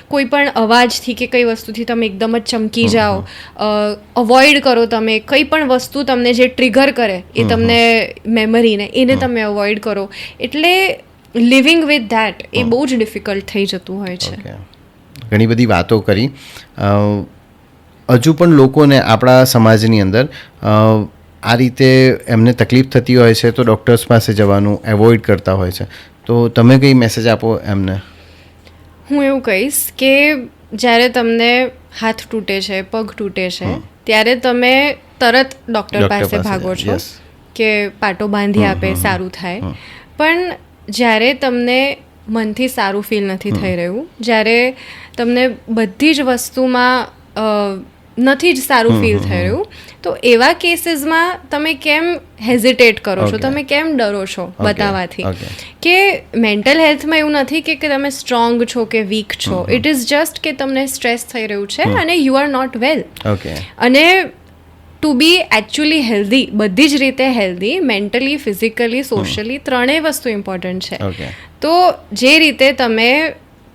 કોઈ પણ અવાજથી કે કઈ વસ્તુથી તમે એકદમ જ ચમકી જાઓ, અવોઇડ કરો તમે કંઈ પણ વસ્તુ તમને જે ટ્રિગર કરે એ તમને મેમરીને, એને તમે અવોઇડ કરો. એટલે લિવિંગ વિથ ધેટ એ બહુ જ ડિફિકલ્ટ થઈ જતું હોય છે. ઘણી બધી વાતો કરી. હજુ પણ લોકોને આપણા સમાજની અંદર આ રીતે એમને તકલીફ થતી હોય છે તો ડૉક્ટર્સ પાસે જવાનું એવોઇડ કરતા હોય છે. તો તમે કઈ મેસેજ આપો એમને? હું એવું કહીશ કે જ્યારે તમને હાથ તૂટે છે, પગ તૂટે છે, ત્યારે તમે તરત ડૉક્ટર પાસે ભાગો છો કે પાટો બાંધી આપે, સારું થાય. પણ જ્યારે તમને મનથી સારું ફીલ નથી થઈ રહ્યું, જ્યારે તમને બધી જ વસ્તુમાં નથી જ સારું ફીલ થઈ રહ્યું, તો એવા કેસીસમાં તમે કેમ હેઝિટેટ કરો છો, તમે કેમ ડરો છો બતાવવાથી? કે મેન્ટલ હેલ્થમાં એવું નથી કે તમે સ્ટ્રોંગ છો કે વીક છો. ઇટ ઇઝ જસ્ટ કે તમને સ્ટ્રેસ થઈ રહ્યું છે અને યુ આર નોટ વેલ. અને ટુ બી એકચ્યુઅલી હેલ્ધી, બધી જ રીતે હેલ્ધી, મેન્ટલી, ફિઝિકલી, સોશિયલી, ત્રણેય વસ્તુ ઇમ્પોર્ટન્ટ છે. તો જે રીતે તમે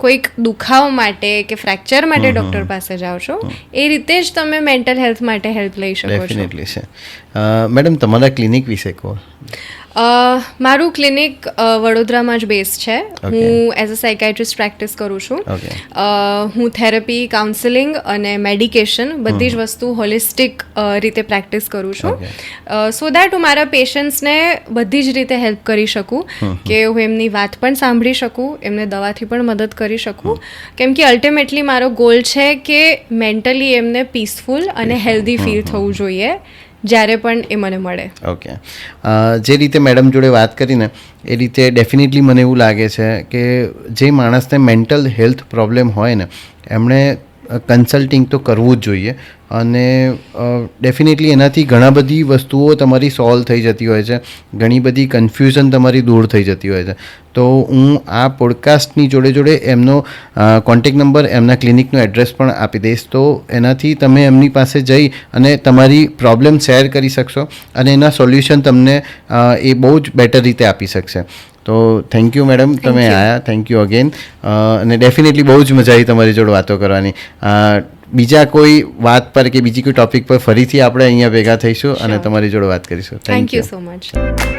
કોઈક દુખાવો માટે કે ફ્રેક્ચર માટે ડૉક્ટર પાસે જાઓ છો, એ રીતે જ તમે મેન્ટલ હેલ્થ માટે હેલ્પ લઈ શકો છો. ડેફિનેટલી છે. મેડમ, તમારા ક્લિનિક વિશે કહો. મારું ક્લિનિક વડોદરામાં જ બેઝ છે. હું એઝ અ સાયકાઇટ્રિસ્ટ પ્રેક્ટિસ કરું છું. હું થેરપી, કાઉન્સેલિંગ અને મેડિકેશન બધી જ વસ્તુ હોલિસ્ટિક રીતે પ્રેક્ટિસ કરું છું. સો દેટ હું મારા પેશન્ટ્સને બધી જ રીતે હેલ્પ કરી શકું, કે હું એમની વાત પણ સાંભળી શકું, એમને દવાથી પણ મદદ કરી શકું. કેમ કે અલ્ટિમેટલી મારો ગોલ છે કે મેન્ટલી એમને પીસફુલ અને હેલ્ધી ફીલ થવું જોઈએ જ્યારે પણ એ મને મળે. ઓકે, જે રીતે મેડમ જોડે વાત કરીને એ રીતે ડેફિનેટલી મને એવું લાગે છે કે જે માણસને મેન્ટલ હેલ્થ પ્રોબ્લેમ હોય ને, એમણે કન્સલ્ટિંગ તો કરવું જ જોઈએ. અને ડેફિનેટલી એનાથી ઘણા બધી વસ્તુઓ તમારી સોલ્વ થઈ જતી હોય છે, ઘણી બધી કન્ફ્યુઝન તમારી દૂર થઈ જતી હોય છે. તો હું આ પોડકાસ્ટની જોડે એમનો કોન્ટેક નંબર, એમના ક્લિનિકનો એડ્રેસ પણ આપી દઈશ. તો એનાથી તમે એમની પાસે જઈ અને તમારી પ્રોબ્લેમ શેર કરી શકશો અને એના સોલ્યુશન તમને એ બહુ જ બેટર રીતે આપી શકશે. તો થેન્ક યુ મેડમ, તમે આવ્યા. Thank you again. અને ડેફિનેટલી બહુ જ મજા આવી તમારી જોડે વાતો કરવાની. બીજા કોઈ વાત પર કે બીજી કોઈ ટૉપિક પર ફરીથી આપણે અહીંયા ભેગા થઈશું અને તમારી જોડે વાત કરીશું. Thank you so much.